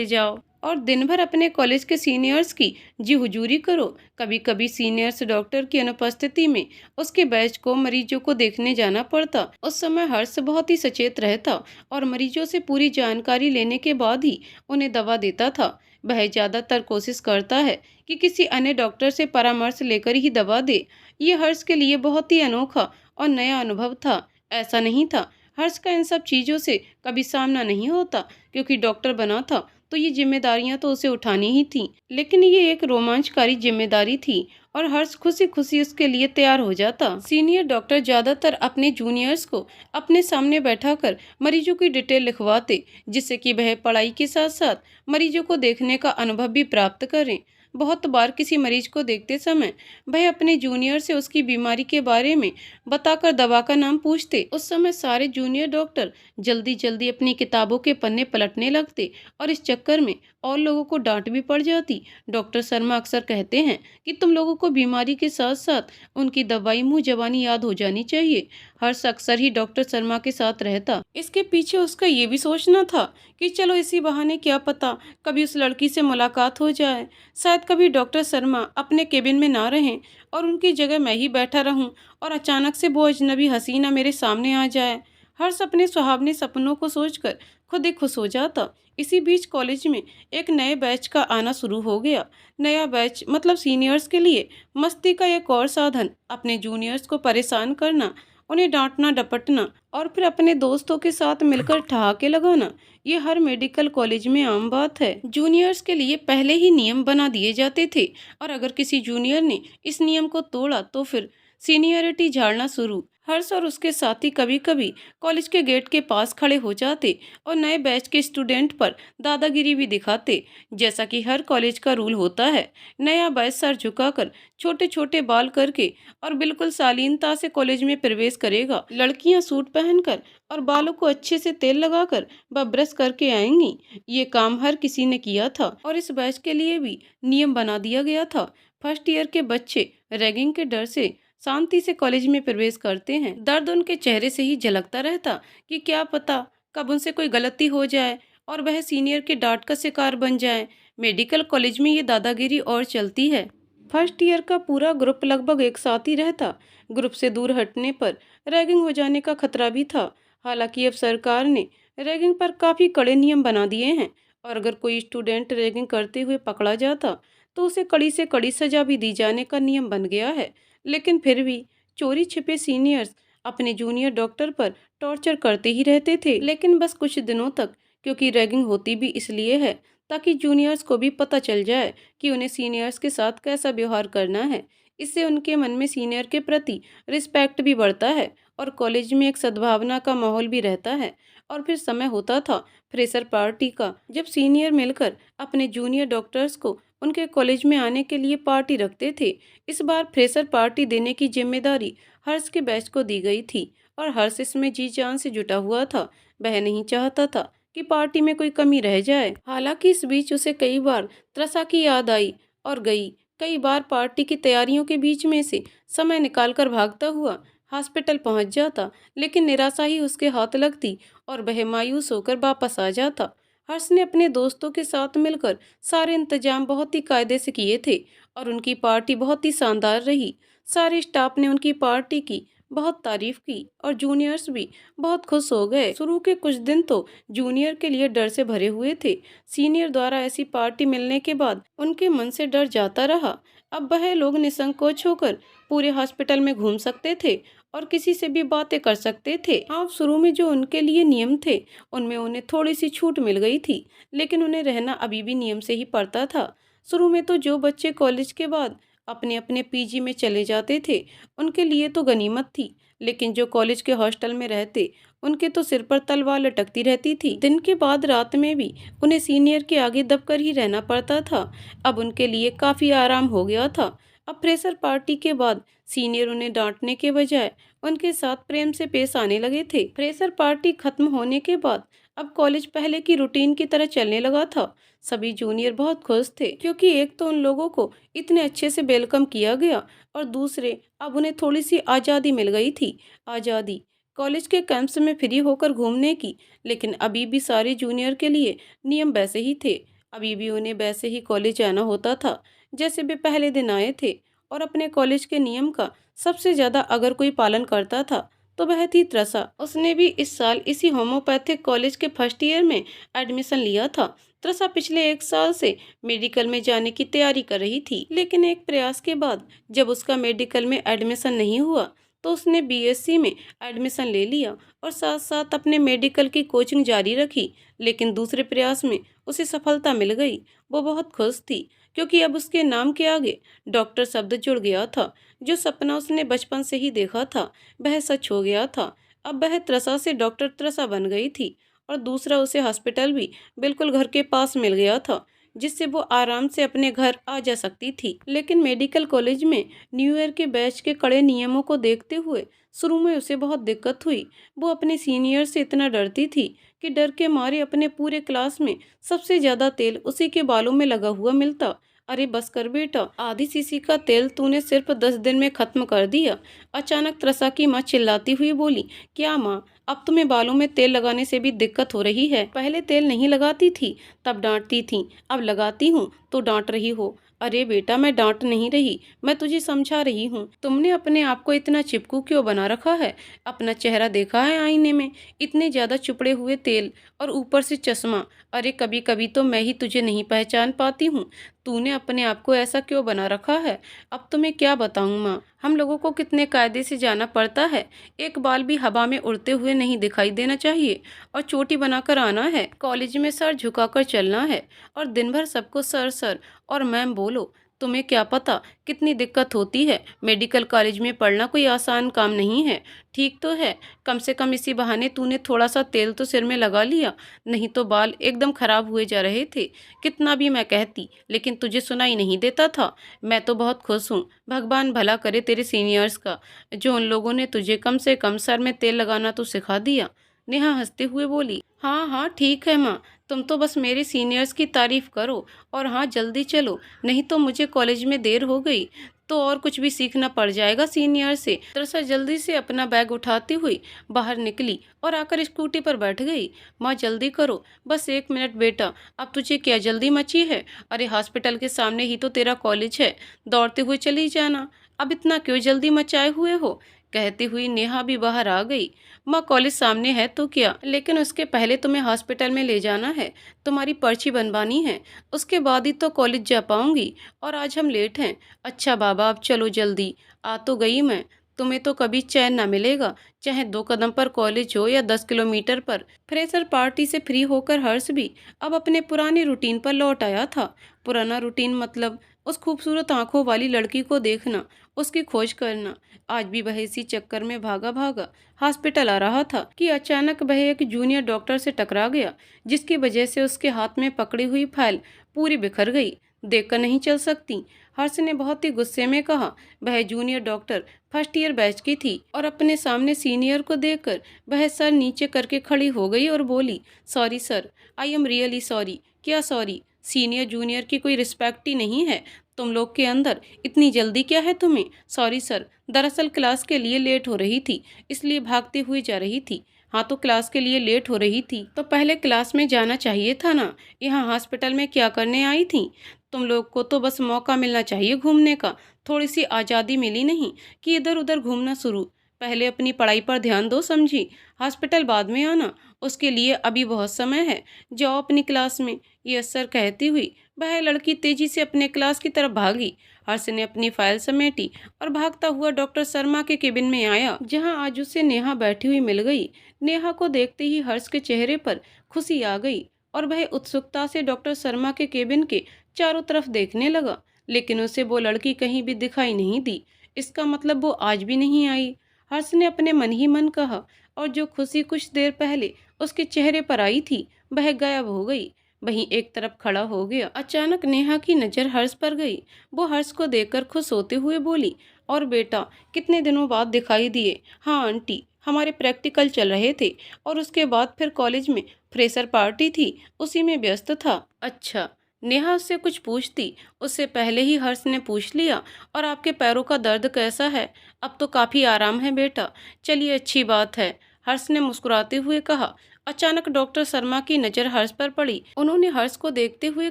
S1: जाओ और दिन भर अपने कॉलेज के सीनियर्स की जी हुजूरी करो। कभी कभी सीनियर्स डॉक्टर की अनुपस्थिति में उसके बैच को मरीजों को देखने जाना पड़ता। उस समय हर्ष बहुत ही सचेत रहता और मरीजों से पूरी जानकारी लेने के बाद ही उन्हें दवा देता था। वह ज़्यादातर कोशिश करता है कि किसी अन्य डॉक्टर से परामर्श लेकर ही दवा दे। ये हर्ष के लिए बहुत ही अनोखा और नया अनुभव था। ऐसा नहीं था, हर्ष का इन सब चीज़ों से कभी सामना नहीं होता, क्योंकि डॉक्टर बना था तो ये जिम्मेदारियां तो उसे उठानी ही थी। लेकिन ये एक रोमांचकारी जिम्मेदारी थी और हर्ष खुशी खुशी उसके लिए तैयार हो जाता। सीनियर डॉक्टर ज्यादातर अपने जूनियर्स को अपने सामने बैठाकर मरीजों की डिटेल लिखवाते, जिससे कि वह पढ़ाई के साथ साथ मरीजों को देखने का अनुभव भी प्राप्त करें। बहुत बार किसी मरीज को देखते समय वह अपने जूनियर से उसकी बीमारी के बारे में बताकर दवा का नाम पूछते। उस समय सारे जूनियर डॉक्टर जल्दी जल्दी अपनी किताबों के पन्ने पलटने लगते और इस चक्कर में और लोगों को डांट भी पड़ जाती। डॉक्टर शर्मा अक्सर कहते हैं कि तुम लोगों को बीमारी के साथ साथ उनकी दवाई मुंह जबानी याद हो जानी चाहिए। हर्ष अक्सर ही डॉक्टर शर्मा के साथ रहता। इसके पीछे उसका ये भी सोचना था कि चलो इसी बहाने क्या पता कभी उस लड़की से मुलाकात हो जाए। शायद कभी डॉक्टर शर्मा अपने केबिन में ना रहें और उनकी जगह मैं ही बैठा रहूं और अचानक से वो अजनबी हसीना मेरे सामने आ जाए। हर्ष अपने सुहावने सपनों को सोचकर खुद ही खुश हो जाता। इसी बीच कॉलेज में एक नए बैच का आना शुरू हो गया। नया बैच मतलब सीनियर्स के लिए मस्ती का एक और साधन, अपने जूनियर्स को परेशान करना, उन्हें डांटना डपटना और फिर अपने दोस्तों के साथ मिलकर ठहाके लगाना। ये हर मेडिकल कॉलेज में आम बात है। जूनियर्स के लिए पहले ही नियम बना दिए जाते थे और अगर किसी जूनियर ने इस नियम को तोड़ा तो फिर सीनियरिटी झाड़ना शुरू। हर्ष और उसके साथी कभी कभी कॉलेज के गेट के पास खड़े हो जाते और नए बैच के स्टूडेंट पर दादागिरी भी दिखाते। जैसा कि हर कॉलेज का रूल होता है, नया बैच सर झुकाकर, छोटे छोटे बाल करके और बिल्कुल शालीनता से कॉलेज में प्रवेश करेगा। लड़कियां सूट पहनकर और बालों को अच्छे से तेल लगाकर व ब्रश करके आएंगी। ये काम हर किसी ने किया था और इस बैच के लिए भी नियम बना दिया गया था। फर्स्ट ईयर के बच्चे रैगिंग के डर से शांति से कॉलेज में प्रवेश करते हैं। दर्द उनके चेहरे से ही झलकता रहता कि क्या पता कब उनसे कोई गलती हो जाए और वह सीनियर के डांट का शिकार बन जाए। मेडिकल कॉलेज में ये दादागिरी और चलती है। फर्स्ट ईयर का पूरा ग्रुप लगभग एक साथ ही रहता। ग्रुप से दूर हटने पर रैगिंग हो जाने का खतरा भी था। हालांकि अब सरकार ने रैगिंग पर काफ़ी कड़े नियम बना दिए हैं और अगर कोई स्टूडेंट रैगिंग करते हुए पकड़ा जाता तो उसे कड़ी से कड़ी सजा भी दी जाने का नियम बन गया है। लेकिन फिर भी चोरी छिपे सीनियर्स अपने जूनियर डॉक्टर पर टॉर्चर करते ही रहते थे, लेकिन बस कुछ दिनों तक, क्योंकि रैगिंग होती भी इसलिए है ताकि जूनियर्स को भी पता चल जाए कि उन्हें सीनियर्स के साथ कैसा व्यवहार करना है। इससे उनके मन में सीनियर के प्रति रिस्पेक्ट भी बढ़ता है और कॉलेज में एक सद्भावना का माहौल भी रहता है। और फिर समय होता था फ्रेशर पार्टी का, जब सीनियर मिलकर अपने जूनियर डॉक्टर्स को उनके कॉलेज में आने के लिए पार्टी रखते थे। इस बार फ्रेशर पार्टी देने की जिम्मेदारी हर्ष के बैच को दी गई थी और हर्ष इसमें जी जान से जुटा हुआ था। वह नहीं चाहता था कि पार्टी में कोई कमी रह जाए। हालांकि इस बीच उसे कई बार त्रसा की याद आई और गई। कई बार पार्टी की तैयारियों के बीच में से समय निकालकर भागता हुआ हॉस्पिटल पहुंच जाता, लेकिन निराशा ही उसके हाथ लगती और वह मायूस होकर वापस आ जाता। हर्ष ने अपने दोस्तों के साथ मिलकर सारे इंतजाम बहुत ही कायदे से किए थे और उनकी पार्टी बहुत ही शानदार रही। सारे स्टाफ ने उनकी पार्टी की बहुत तारीफ की और जूनियर्स भी बहुत खुश हो गए। शुरू के कुछ दिन तो जूनियर के लिए डर से भरे हुए थे। सीनियर द्वारा ऐसी पार्टी मिलने के बाद उनके मन से डर जाता रहा। अब वह लोग निसंकोच होकर पूरे हॉस्पिटल में घूम सकते थे और किसी से भी बातें कर सकते थे। हाँ, शुरू में जो उनके लिए नियम थे उनमें उन्हें थोड़ी सी छूट मिल गई थी, लेकिन उन्हें रहना अभी भी नियम से ही पड़ता था। शुरू में तो जो बच्चे कॉलेज के बाद अपने अपने पीजी में चले जाते थे उनके लिए तो गनीमत थी, लेकिन जो कॉलेज के हॉस्टल में रहते उनके तो सिर पर तलवार लटकती रहती थी। दिन के बाद रात में भी उन्हें सीनियर के आगे दबकर ही रहना पड़ता था। अब उनके लिए काफ़ी आराम हो गया था। अब फ्रेशर पार्टी के बाद सीनियर उन्हें डांटने के बजाय उनके साथ प्रेम से पेश आने लगे थे। फ्रेशर पार्टी खत्म होने के बाद अब कॉलेज पहले की रूटीन की तरह चलने लगा था। सभी जूनियर बहुत खुश थे क्योंकि एक तो उन लोगों को इतने अच्छे से वेलकम किया गया और दूसरे अब उन्हें थोड़ी सी आज़ादी मिल गई थी। आज़ादी कॉलेज के कैंप्स में फ्री होकर घूमने की, लेकिन अभी भी सारे जूनियर के लिए नियम वैसे ही थे। अभी भी उन्हें वैसे ही कॉलेज आना होता था जैसे वे पहले दिन आए थे और अपने कॉलेज के नियम का सबसे ज़्यादा अगर कोई पालन करता था तो वह थी त्रसा। उसने भी इस साल इसी होम्योपैथिक कॉलेज के फर्स्ट ईयर में एडमिशन लिया था। त्रसा पिछले एक साल से मेडिकल में जाने की तैयारी कर रही थी, लेकिन एक प्रयास के बाद जब उसका मेडिकल में एडमिशन नहीं हुआ तो उसने बीएससी में एडमिशन ले लिया और साथ साथ अपने मेडिकल की कोचिंग जारी रखी। लेकिन दूसरे प्रयास में उसे सफलता मिल गई। वो बहुत खुश थी क्योंकि अब उसके नाम के आगे डॉक्टर शब्द जुड़ गया था। जो सपना उसने बचपन से ही देखा था वह सच हो गया था। अब वह त्रसा से डॉक्टर त्रसा बन गई थी और दूसरा उसे हॉस्पिटल भी बिल्कुल घर के पास मिल गया था, जिससे वो आराम से अपने घर आ जा सकती थी। लेकिन मेडिकल कॉलेज में न्यू ईयर के बैच के कड़े नियमों को देखते हुए शुरू में उसे बहुत दिक्कत हुई। वो अपने सीनियर से इतना डरती थी कि डर के मारे अपने पूरे क्लास में सबसे ज्यादा तेल उसी के बालों में लगा हुआ मिलता। अरे बस कर बेटा, आधी सीसी का तेल तूने सिर्फ 10 दिन में खत्म कर दिया। अचानक त्रसा की माँ चिल्लाती हुई बोली, क्या माँ, अब तुम्हें बालों में तेल लगाने से भी दिक्कत हो रही है? पहले तेल नहीं लगाती थी तब डांटती थी, अब लगाती हूँ तो डांट रही हो। अरे बेटा, मैं डांट नहीं रही, मैं तुझे समझा रही हूँ। तुमने अपने आप को इतना चिपकू क्यों बना रखा है? अपना चेहरा देखा है आईने में? इतने ज्यादा चुपड़े हुए तेल और ऊपर से चश्मा। अरे कभी कभी तो मैं ही तुझे नहीं पहचान पाती हूँ। तूने अपने आप को ऐसा क्यों बना रखा है? अब तुम्हें क्या बताऊं माँ, हम लोगों को कितने कायदे से जाना पड़ता है। एक बाल भी हवा में उड़ते हुए नहीं दिखाई देना चाहिए और चोटी बनाकर आना है, कॉलेज में सर झुकाकर चलना है और दिन भर सबको सर सर और मैम बोलो। तुम्हें क्या पता कितनी दिक्कत होती है। मेडिकल कॉलेज में पढ़ना कोई आसान काम नहीं है। ठीक तो है, कम से कम इसी बहाने तूने थोड़ा सा तेल तो सिर में लगा लिया, नहीं तो बाल एकदम खराब हुए जा रहे थे। कितना भी मैं कहती लेकिन तुझे सुनाई नहीं देता था। मैं तो बहुत खुश हूँ, भगवान भला करे तेरे सीनियर्स का, जो उन लोगों ने तुझे कम से कम सर में तेल लगाना तो सिखा दिया। नेहा हंसते हुए बोली, हाँ हाँ ठीक है माँ, तुम तो बस मेरे सीनियर्स की तारीफ करो। और हाँ जल्दी चलो, नहीं तो मुझे कॉलेज में देर हो गई तो और कुछ भी सीखना पड़ जाएगा सीनियर से। तरसा जल्दी से अपना बैग उठाती हुई बाहर निकली और आकर स्कूटी पर बैठ गई। माँ जल्दी करो, बस 1 मिनट बेटा, अब तुझे क्या जल्दी मची है? अरे हॉस्पिटल के सामने ही तो तेरा कॉलेज है, दौड़ते हुए चली जाना, अब इतना क्यों जल्दी मचाए हुए हो? कहती हुई नेहा भी बाहर आ गई। माँ कॉलेज सामने है तो क्या, लेकिन उसके पहले तुम्हें हॉस्पिटल में ले जाना है, तुम्हारी पर्ची बनवानी है, उसके बाद ही तो कॉलेज जा पाऊंगी और आज हम लेट हैं। अच्छा बाबा अब चलो जल्दी, आ तो गई मैं, तुम्हें तो कभी चैन ना मिलेगा, चाहे 2 कदम पर कॉलेज हो या 10 किलोमीटर पर। फ्रेशर पार्टी से फ्री होकर हर्ष भी अब अपने पुराने रूटीन पर लौट आया था। पुराना रूटीन मतलब उस खूबसूरत आंखों वाली लड़की को देखना, उसकी खोज करना। आज भी वह इसी चक्कर में भागा भागा हॉस्पिटल आ रहा था कि अचानक वह एक जूनियर डॉक्टर से टकरा गया, जिसकी वजह से उसके हाथ में पकड़ी हुई फाइल पूरी बिखर गई। देखकर नहीं चल सकती, हर्ष ने बहुत ही गुस्से में कहा। वह junior doctor first year batch की थी और अपने सामने सीनियर को देखकर वह सर नीचे करके खड़ी हो गई और बोली, sorry sir, I am really sorry. क्या सॉरी? सीनियर जूनियर की कोई रिस्पेक्ट ही नहीं है तुम लोग के अंदर, इतनी जल्दी क्या है तुम्हें? सॉरी सर, दरअसल क्लास के लिए लेट हो रही थी, इसलिए भागती हुई जा रही थी। हाँ तो क्लास के लिए लेट हो रही थी तो पहले क्लास में जाना चाहिए था ना, यहाँ हॉस्पिटल में क्या करने आई थी? तुम लोग को तो बस मौका मिलना चाहिए घूमने का, थोड़ी सी आज़ादी मिली नहीं कि इधर उधर घूमना शुरू। पहले अपनी पढ़ाई पर ध्यान दो, समझी? हॉस्पिटल बाद में आना, उसके लिए अभी बहुत समय है, जाओ अपनी क्लास में। यस सर कहती हुई वह लड़की तेजी से अपने क्लास की तरफ भागी। हर्ष ने अपनी फाइल समेटी और भागता हुआ डॉक्टर शर्मा के केबिन में आया, जहां आज उसे नेहा बैठी हुई मिल गई। नेहा को देखते ही हर्ष के चेहरे पर खुशी आ गई और वह उत्सुकता से डॉक्टर शर्मा के केबिन के चारों तरफ देखने लगा, लेकिन उसे वो लड़की कहीं भी दिखाई नहीं दी। इसका मतलब वो आज भी नहीं आई। हर्ष ने अपने मन ही मन कहा, और जो खुशी कुछ देर पहले उसके चेहरे पर आई थी वह गायब हो गई। वहीं एक तरफ खड़ा हो गया। अचानक नेहा की नज़र हर्ष पर गई। वो हर्ष को देखकर खुश होते हुए बोली, और बेटा कितने दिनों बाद दिखाई दिए। हाँ आंटी, हमारे प्रैक्टिकल चल रहे थे और उसके बाद फिर कॉलेज में फ्रेशर पार्टी थी, उसी में व्यस्त था। अच्छा, नेहा उससे कुछ पूछती उससे पहले ही हर्ष ने पूछ लिया, और आपके पैरों का दर्द कैसा है? अब तो काफ़ी आराम है बेटा, चलिए अच्छी बात है, हर्ष ने मुस्कुराते हुए कहा। अचानक डॉक्टर शर्मा की नज़र हर्ष पर पड़ी। उन्होंने हर्ष को देखते हुए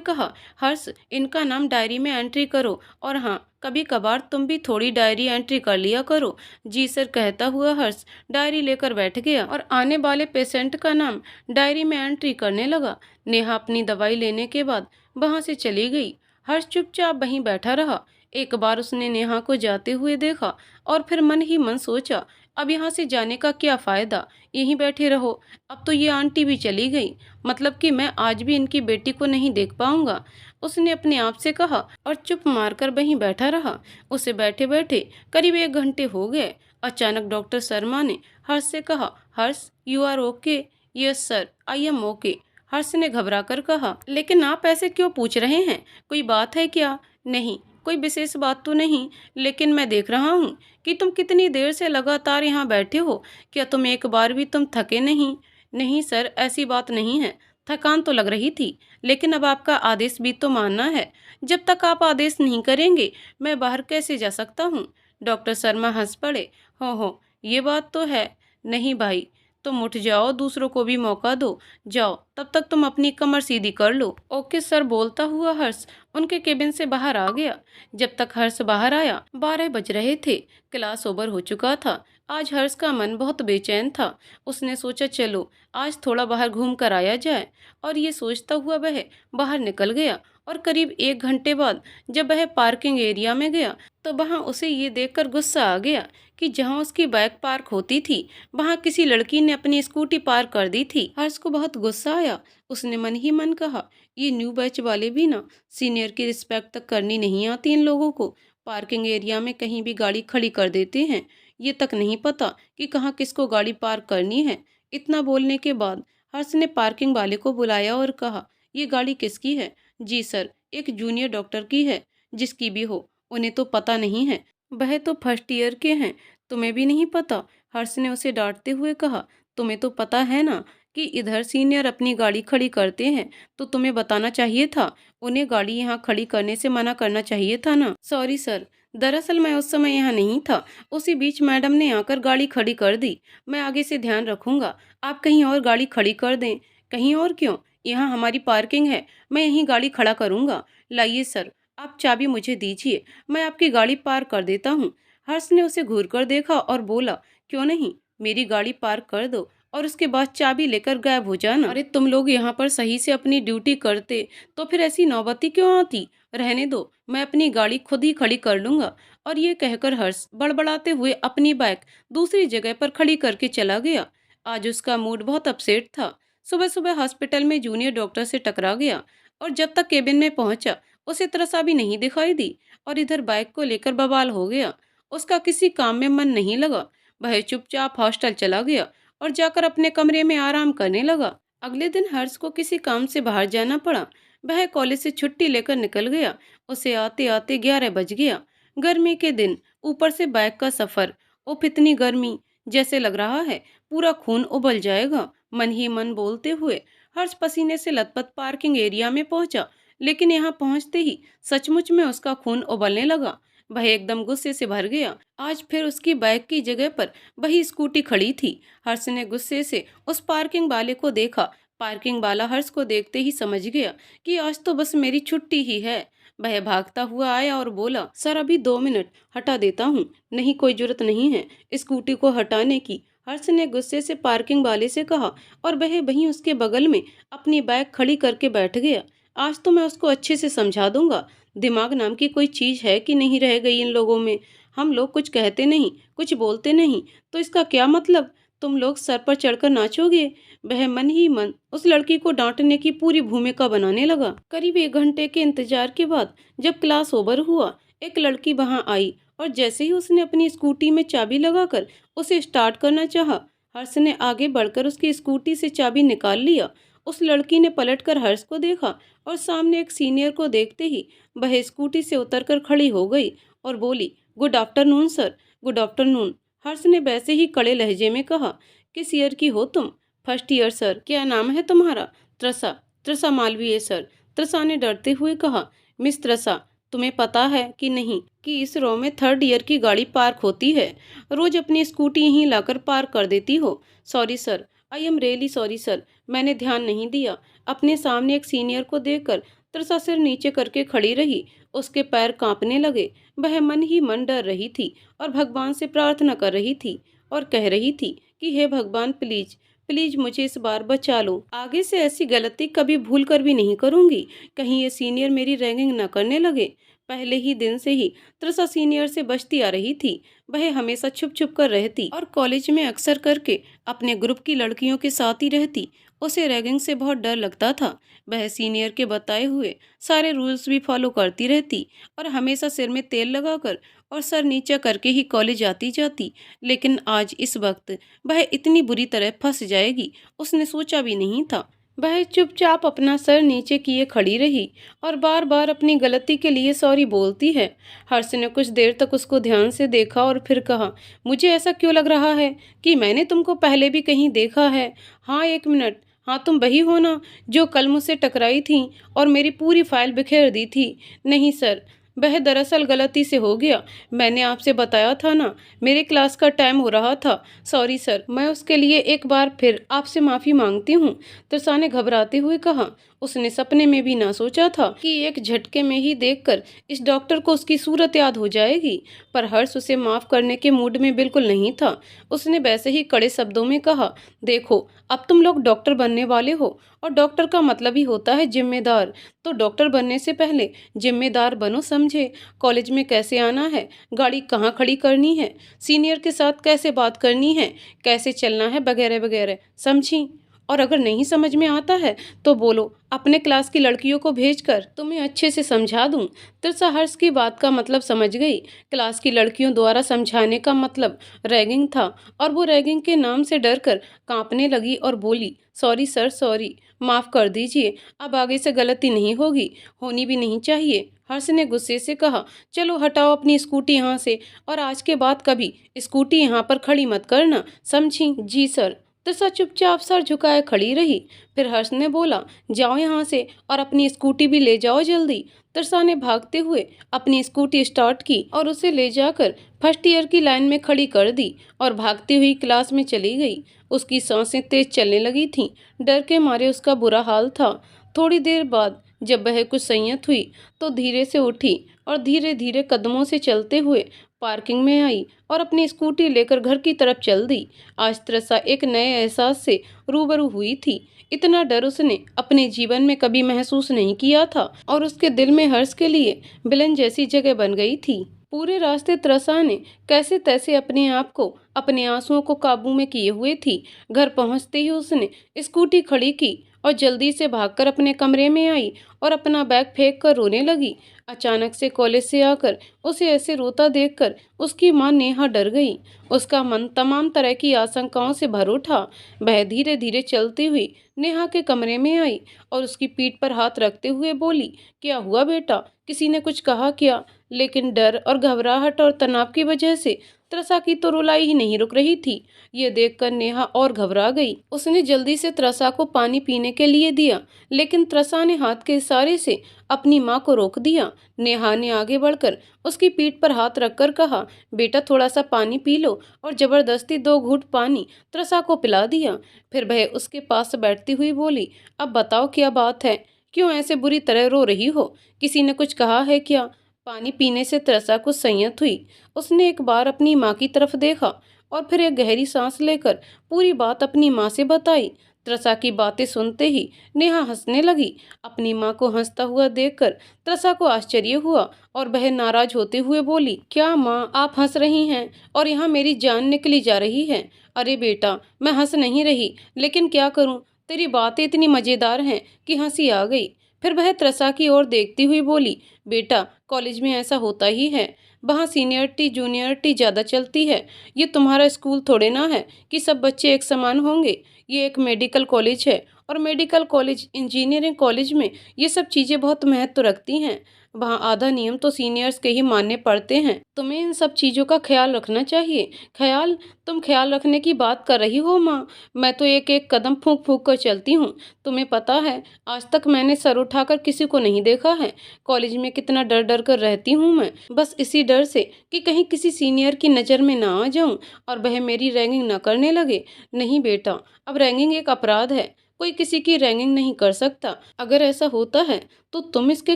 S1: कहा, हर्ष इनका नाम डायरी में एंट्री करो, और हाँ कभी कभार तुम भी थोड़ी डायरी एंट्री कर लिया करो। जी सर कहता हुआ हर्ष डायरी लेकर बैठ गया और आने वाले पेशेंट का नाम डायरी में एंट्री करने लगा। नेहा अपनी दवाई लेने के बाद वहां से चली गई। हर्ष चुपचाप वहीं बैठा रहा। एक बार उसने नेहा को जाते हुए देखा और फिर मन ही मन सोचा, अब यहाँ से जाने का क्या फ़ायदा, यहीं बैठे रहो। अब तो ये आंटी भी चली गई, मतलब कि मैं आज भी इनकी बेटी को नहीं देख पाऊंगा, उसने अपने आप से कहा और चुप मारकर वहीं बैठा रहा। उसे बैठे बैठे करीब 1 घंटे हो गए। अचानक डॉक्टर शर्मा ने हर्ष से कहा, Harsh you are okay? Yes sir, I am okay, Harsh ने घबरा कर कहा। लेकिन आप ऐसे क्यों पूछ रहे हैं, कोई बात है क्या? नहीं, कोई विशेष बात तो नहीं, लेकिन मैं देख रहा हूँ कि तुम कितनी देर से लगातार यहाँ बैठे हो, क्या तुम एक बार भी तुम थके नहीं? नहीं सर, ऐसी बात नहीं है। थकान तो लग रही थी, लेकिन अब आपका आदेश भी तो मानना है। जब तक आप आदेश नहीं करेंगे, मैं बाहर कैसे जा सकता हूँ? डॉक्टर शर्मा हंस पड़े। हो, ये बात तो है। नहीं भाई, तुम उठ जाओ, दूसरों को भी मौका दो। जाओ, तब तक तुम अपनी कमर सीधी कर लो। ओके सर, बोलता हुआ हर्ष उनके केबिन से बाहर आ गया। जब तक हर्ष बाहर आया, 12 बज रहे थे। क्लास ओवर हो चुका था। आज हर्ष का मन बहुत बेचैन था। उसने सोचा चलो आज थोड़ा बाहर घूम कर आया जाए, और ये सोचता हुआ वह बाहर निकल गया। और करीब 1 घंटे बाद जब वह पार्किंग एरिया में गया, तो वहां उसे ये देखकर गुस्सा आ गया कि जहां उसकी बाइक पार्क होती थी, वहां किसी लड़की ने अपनी स्कूटी पार्क कर दी थी। हर्ष को बहुत गुस्सा आया। उसने मन ही मन कहा, ये न्यू बैच वाले भी ना सीनियर की रिस्पेक्ट तक करनी नहीं आती इन लोगों को। पार्किंग एरिया में कहीं भी गाड़ी खड़ी कर देते हैं, ये तक नहीं पता कि कहाँ किसको गाड़ी पार्क करनी है। इतना बोलने के बाद हर्ष ने पार्किंग वाले को बुलाया और कहा, ये गाड़ी किसकी है? जी सर, एक जूनियर डॉक्टर की है। जिसकी भी हो, उन्हें तो पता नहीं है। वह तो फर्स्ट ईयर के हैं। तुम्हें भी नहीं पता? हर्ष ने उसे डांटते हुए कहा। तुम्हें तो पता है ना कि इधर सीनियर अपनी गाड़ी खड़ी करते हैं, तो तुम्हें बताना चाहिए था। उन्हें गाड़ी यहाँ खड़ी करने से मना करना चाहिए था ना। सॉरी सर, दरअसल मैं उस समय यहाँ नहीं था। उसी बीच मैडम ने आकर गाड़ी खड़ी कर दी। मैं आगे से ध्यान रखूंगा, आप कहीं और गाड़ी खड़ी कर दें। कहीं और क्यों? यहाँ हमारी पार्किंग है, मैं यहीं गाड़ी खड़ा करूंगा। लाइए सर, आप चाबी मुझे दीजिए, मैं आपकी गाड़ी पार्क कर देता हूँ। हर्ष ने उसे घूर कर देखा और बोला, क्यों नहीं, मेरी गाड़ी पार्क कर दो और उसके बाद चाबी लेकर गायब हो जाना। अरे तुम लोग यहाँ पर सही से अपनी ड्यूटी करते तो फिर ऐसी नौबती क्यों आती? रहने दो, मैं अपनी गाड़ी खुद ही खड़ी कर लूंगा। और ये कहकर हर्ष बड़बड़ाते हुए अपनी बाइक दूसरी जगह पर खड़ी करके चला गया। आज उसका मूड बहुत अपसेट था। सुबह सुबह हॉस्पिटल में जूनियर डॉक्टर से टकरा गया, और जब तक केबिन में पहुंचा उसे त्रसा भी नहीं दिखाई दी, और इधर बाइक को लेकर बवाल हो गया। उसका किसी काम में मन नहीं लगा। वह चुपचाप हॉस्टल चला गया और जाकर अपने कमरे में आराम करने लगा। अगले दिन हर्ष को किसी काम से बाहर जाना पड़ा। वह कॉलेज से छुट्टी लेकर निकल गया। उसे आते आते 11 बज गया। गर्मी के दिन, ऊपर से बाइक का सफर। उफ, इतनी गर्मी, जैसे लग रहा है पूरा खून उबल जाएगा। मन ही मन बोलते हुए हर्ष पसीने से लथपथ पार्किंग एरिया में पहुंचा। लेकिन यहाँ पहुंचते ही सचमुच में उसका खून उबलने लगा। वह एकदम गुस्से से भर गया। आज फिर उसकी बाइक की जगह पर वही स्कूटी खड़ी थी। हर्ष ने गुस्से से उस पार्किंग वाले को देखा। पार्किंग वाला हर्ष को देखते ही समझ गया कि आज तो बस मेरी छुट्टी ही है। वह भागता हुआ आया और बोला, सर अभी 2 मिनट, हटा देता हूँ। नहीं, कोई जरूरत नहीं है स्कूटी को हटाने की, हर्ष ने गुस्से से पार्किंग वाले से कहा, और वह वहीं उसके बगल में अपनी बाइक खड़ी करके बैठ गया। आज तो मैं उसको अच्छे से समझा दूंगा, दिमाग नाम की कोई चीज है कि नहीं रह गई इन लोगों में। हम लोग कुछ कहते नहीं, कुछ बोलते नहीं, तो इसका क्या मतलब? तुम लोग सर पर चढ़कर नाचोगे? वह मन ही मन उस लड़की को डांटने की पूरी भूमिका बनाने लगा। करीब 1 घंटे के इंतजार के बाद जब क्लास ओवर हुआ, एक लड़की वहां आई, और जैसे ही उसने अपनी स्कूटी में चाबी लगाकर उसे स्टार्ट करना चाहा, हर्ष ने आगे बढ़कर उसकी स्कूटी से चाबी निकाल लिया। उस लड़की ने पलटकर हर्ष को देखा, और सामने एक सीनियर को देखते ही वह स्कूटी से उतरकर खड़ी हो गई और बोली, good afternoon sir. Good afternoon, Harsh ने वैसे ही कड़े लहजे में कहा। किस ईयर की हो तुम? First year sir. क्या नाम है तुम्हारा? त्रसा। त्रसा मालवीय सर। त्रसा ने डरते हुए कहा। मिस त्रसा, तुम्हें पता है कि नहीं कि इस रो में थर्ड ईयर की गाड़ी पार्क होती है? रोज अपनी स्कूटी यहीं लाकर पार्क कर देती हो। Sorry sir, I am really sorry sir, मैंने ध्यान नहीं दिया। अपने सामने एक सीनियर को देखकर त्रसा सिर नीचे करके खड़ी रही। उसके पैर कांपने लगे। वह मन ही मन डर रही थी और भगवान से प्रार्थना कर रही थी, और कह रही थी कि हे भगवान, प्लीज प्लीज मुझे इस बार बचा लो। आगे से ऐसी गलती कभी भूल कर भी नहीं करूंगी। कहीं ये सीनियर मेरी रैगिंग न करने लगे। पहले ही दिन से ही त्रसा सीनियर से बचती आ रही थी। वह हमेशा छुप छुप कर रहती और कॉलेज में अक्सर करके अपने ग्रुप की लड़कियों के साथ ही रहती। उसे रैगिंग से बहुत डर लगता था। वह सीनियर के बताए हुए सारे रूल्स भी फॉलो करती रहती, और हमेशा सिर में तेल लगाकर और सर नीचा करके ही कॉलेज आती जाती। लेकिन आज इस वक्त वह इतनी बुरी तरह फंस जाएगी, उसने सोचा भी नहीं था। वह चुपचाप अपना सर नीचे किए खड़ी रही और बार बार अपनी गलती के लिए सॉरी बोलती है। हर्ष ने कुछ देर तक उसको ध्यान से देखा और फिर कहा, मुझे ऐसा क्यों लग रहा है कि मैंने तुमको पहले भी कहीं देखा है। हाँ, एक मिनट। हाँ, तुम वही हो ना जो कल मुझसे टकराई थी और मेरी पूरी फाइल बिखेर दी थी। नहीं सर, वह दरअसल गलती से हो गया। मैंने आपसे बताया था ना, मेरे क्लास का टाइम हो रहा था। सॉरी सर, मैं उसके लिए एक बार फिर आपसे माफ़ी मांगती हूँ। त्रिशा ने घबराते हुए कहा। उसने सपने में भी ना सोचा था कि एक झटके में ही देखकर इस डॉक्टर को उसकी सूरत याद हो जाएगी। पर हर्ष उसे माफ़ करने के मूड में बिल्कुल नहीं था। उसने वैसे ही कड़े शब्दों में कहा, देखो, अब तुम लोग डॉक्टर बनने वाले हो और डॉक्टर का मतलब ही होता है जिम्मेदार। तो डॉक्टर बनने से पहले जिम्मेदार बनो, समझे। कॉलेज में कैसे आना है, गाड़ी कहाँ खड़ी करनी है, सीनियर के साथ कैसे बात करनी है, कैसे चलना है, वगैरह वगैरह, समझी। और अगर नहीं समझ में आता है तो बोलो, अपने क्लास की लड़कियों को भेजकर तुम्हें अच्छे से समझा दूं। त्रिशा हर्ष की बात का मतलब समझ गई। क्लास की लड़कियों द्वारा समझाने का मतलब रैगिंग था और वो रैगिंग के नाम से डरकर कांपने लगी और बोली, सॉरी सर, सॉरी, माफ़ कर दीजिए। अब आगे से गलती नहीं होगी, होनी भी नहीं चाहिए। हर्ष ने गुस्से से कहा, चलो हटाओ अपनी स्कूटी यहाँ से और आज के बाद कभी स्कूटी यहाँ पर खड़ी मत करना, समझी। जी सर। त्रिशा चुपचाप सर झुकाए खड़ी रही। फिर हर्ष ने बोला, जाओ यहाँ से और अपनी स्कूटी भी ले जाओ जल्दी। त्रिशा ने भागते हुए अपनी स्कूटी स्टार्ट की और उसे ले जाकर फर्स्ट ईयर की लाइन में खड़ी कर दी और भागती हुई क्लास में चली गई। उसकी सांसें तेज चलने लगी थीं। डर के मारे उसका बुरा हाल था। थोड़ी देर बाद जब वह कुछ संयत हुई तो धीरे से उठी और धीरे धीरे कदमों से चलते हुए पार्किंग में आई और अपनी स्कूटी लेकर घर की तरफ चल दी। आज त्रिशा एक नए एहसास से रूबरू हुई थी। इतना डर उसने अपने जीवन में कभी महसूस नहीं किया था और उसके दिल में हर्ष के लिए विलन जैसी जगह बन गई थी। पूरे रास्ते त्रिशा ने कैसे तैसे अपने आप को, अपने आंसुओं को काबू में किए हुए थी। घर पहुंचते ही उसने स्कूटी खड़ी की और जल्दी से भागकर अपने कमरे में आई और अपना बैग फेंक कर रोने लगी। अचानक से कॉलेज से आकर उसे ऐसे रोता देखकर उसकी मां नेहा डर गई। उसका मन तमाम तरह की आशंकाओं से भर उठा। वह धीरे धीरे चलती हुई नेहा के कमरे में आई और उसकी पीठ पर हाथ रखते हुए बोली, क्या हुआ बेटा, किसी ने कुछ कहा क्या। लेकिन डर और घबराहट और तनाव की वजह से त्रिशा की तो रुलाई ही नहीं रुक रही थी। ये देखकर नेहा और घबरा गई। उसने जल्दी से त्रिशा को पानी पीने के लिए दिया, लेकिन त्रिशा ने हाथ के इशारे से अपनी मां को रोक दिया। नेहा ने आगे बढ़कर उसकी पीठ पर हाथ रखकर कहा, बेटा थोड़ा सा पानी पी लो, और जबरदस्ती 2 घूंट पानी त्रिशा को पिला दिया। फिर वह उसके पास बैठती हुई बोली, अब बताओ क्या बात है, क्यों ऐसे बुरी तरह रो रही हो, किसी ने कुछ कहा है क्या। पानी पीने से त्रिशा कुछ संयत हुई। उसने एक बार अपनी माँ की तरफ देखा और फिर एक गहरी सांस लेकर पूरी बात अपनी माँ से बताई। त्रिशा की बातें सुनते ही नेहा हंसने लगी। अपनी माँ को हंसता हुआ देखकर त्रिशा को आश्चर्य हुआ और वह नाराज होते हुए बोली, क्या माँ, आप हंस रही हैं और यहाँ मेरी जान निकली जा रही है। अरे बेटा, मैं हंस नहीं रही, लेकिन क्या करूँ, तेरी बातें इतनी मज़ेदार हैं कि हंसी आ गई। फिर वह त्रिशा की ओर देखती हुई बोली, बेटा कॉलेज में ऐसा होता ही है, वहाँ सीनियरिटी जूनियरिटी ज़्यादा चलती है। ये तुम्हारा स्कूल थोड़े ना है कि सब बच्चे एक समान होंगे। ये एक मेडिकल कॉलेज है और मेडिकल कॉलेज, इंजीनियरिंग कॉलेज में ये सब चीज़ें बहुत महत्व रखती हैं। वहाँ आधा नियम तो सीनियर्स के ही मानने पड़ते हैं। तुम्हें इन सब चीज़ों का ख्याल रखना चाहिए। ख्याल, तुम ख्याल रखने की बात कर रही हो माँ, मैं तो एक एक कदम फूंक फूंक कर चलती हूँ। तुम्हें पता है, आज तक मैंने सर उठाकर किसी को नहीं देखा है। कॉलेज में कितना डर डर कर रहती हूँ मैं, बस इसी डर से कि कहीं किसी सीनियर की नज़र में ना आ जाऊँ और वह मेरी रैगिंग ना करने लगे। नहीं बेटा, अब रैगिंग एक अपराध है, कोई किसी की रैगिंग नहीं कर सकता। अगर ऐसा होता है तो तुम इसके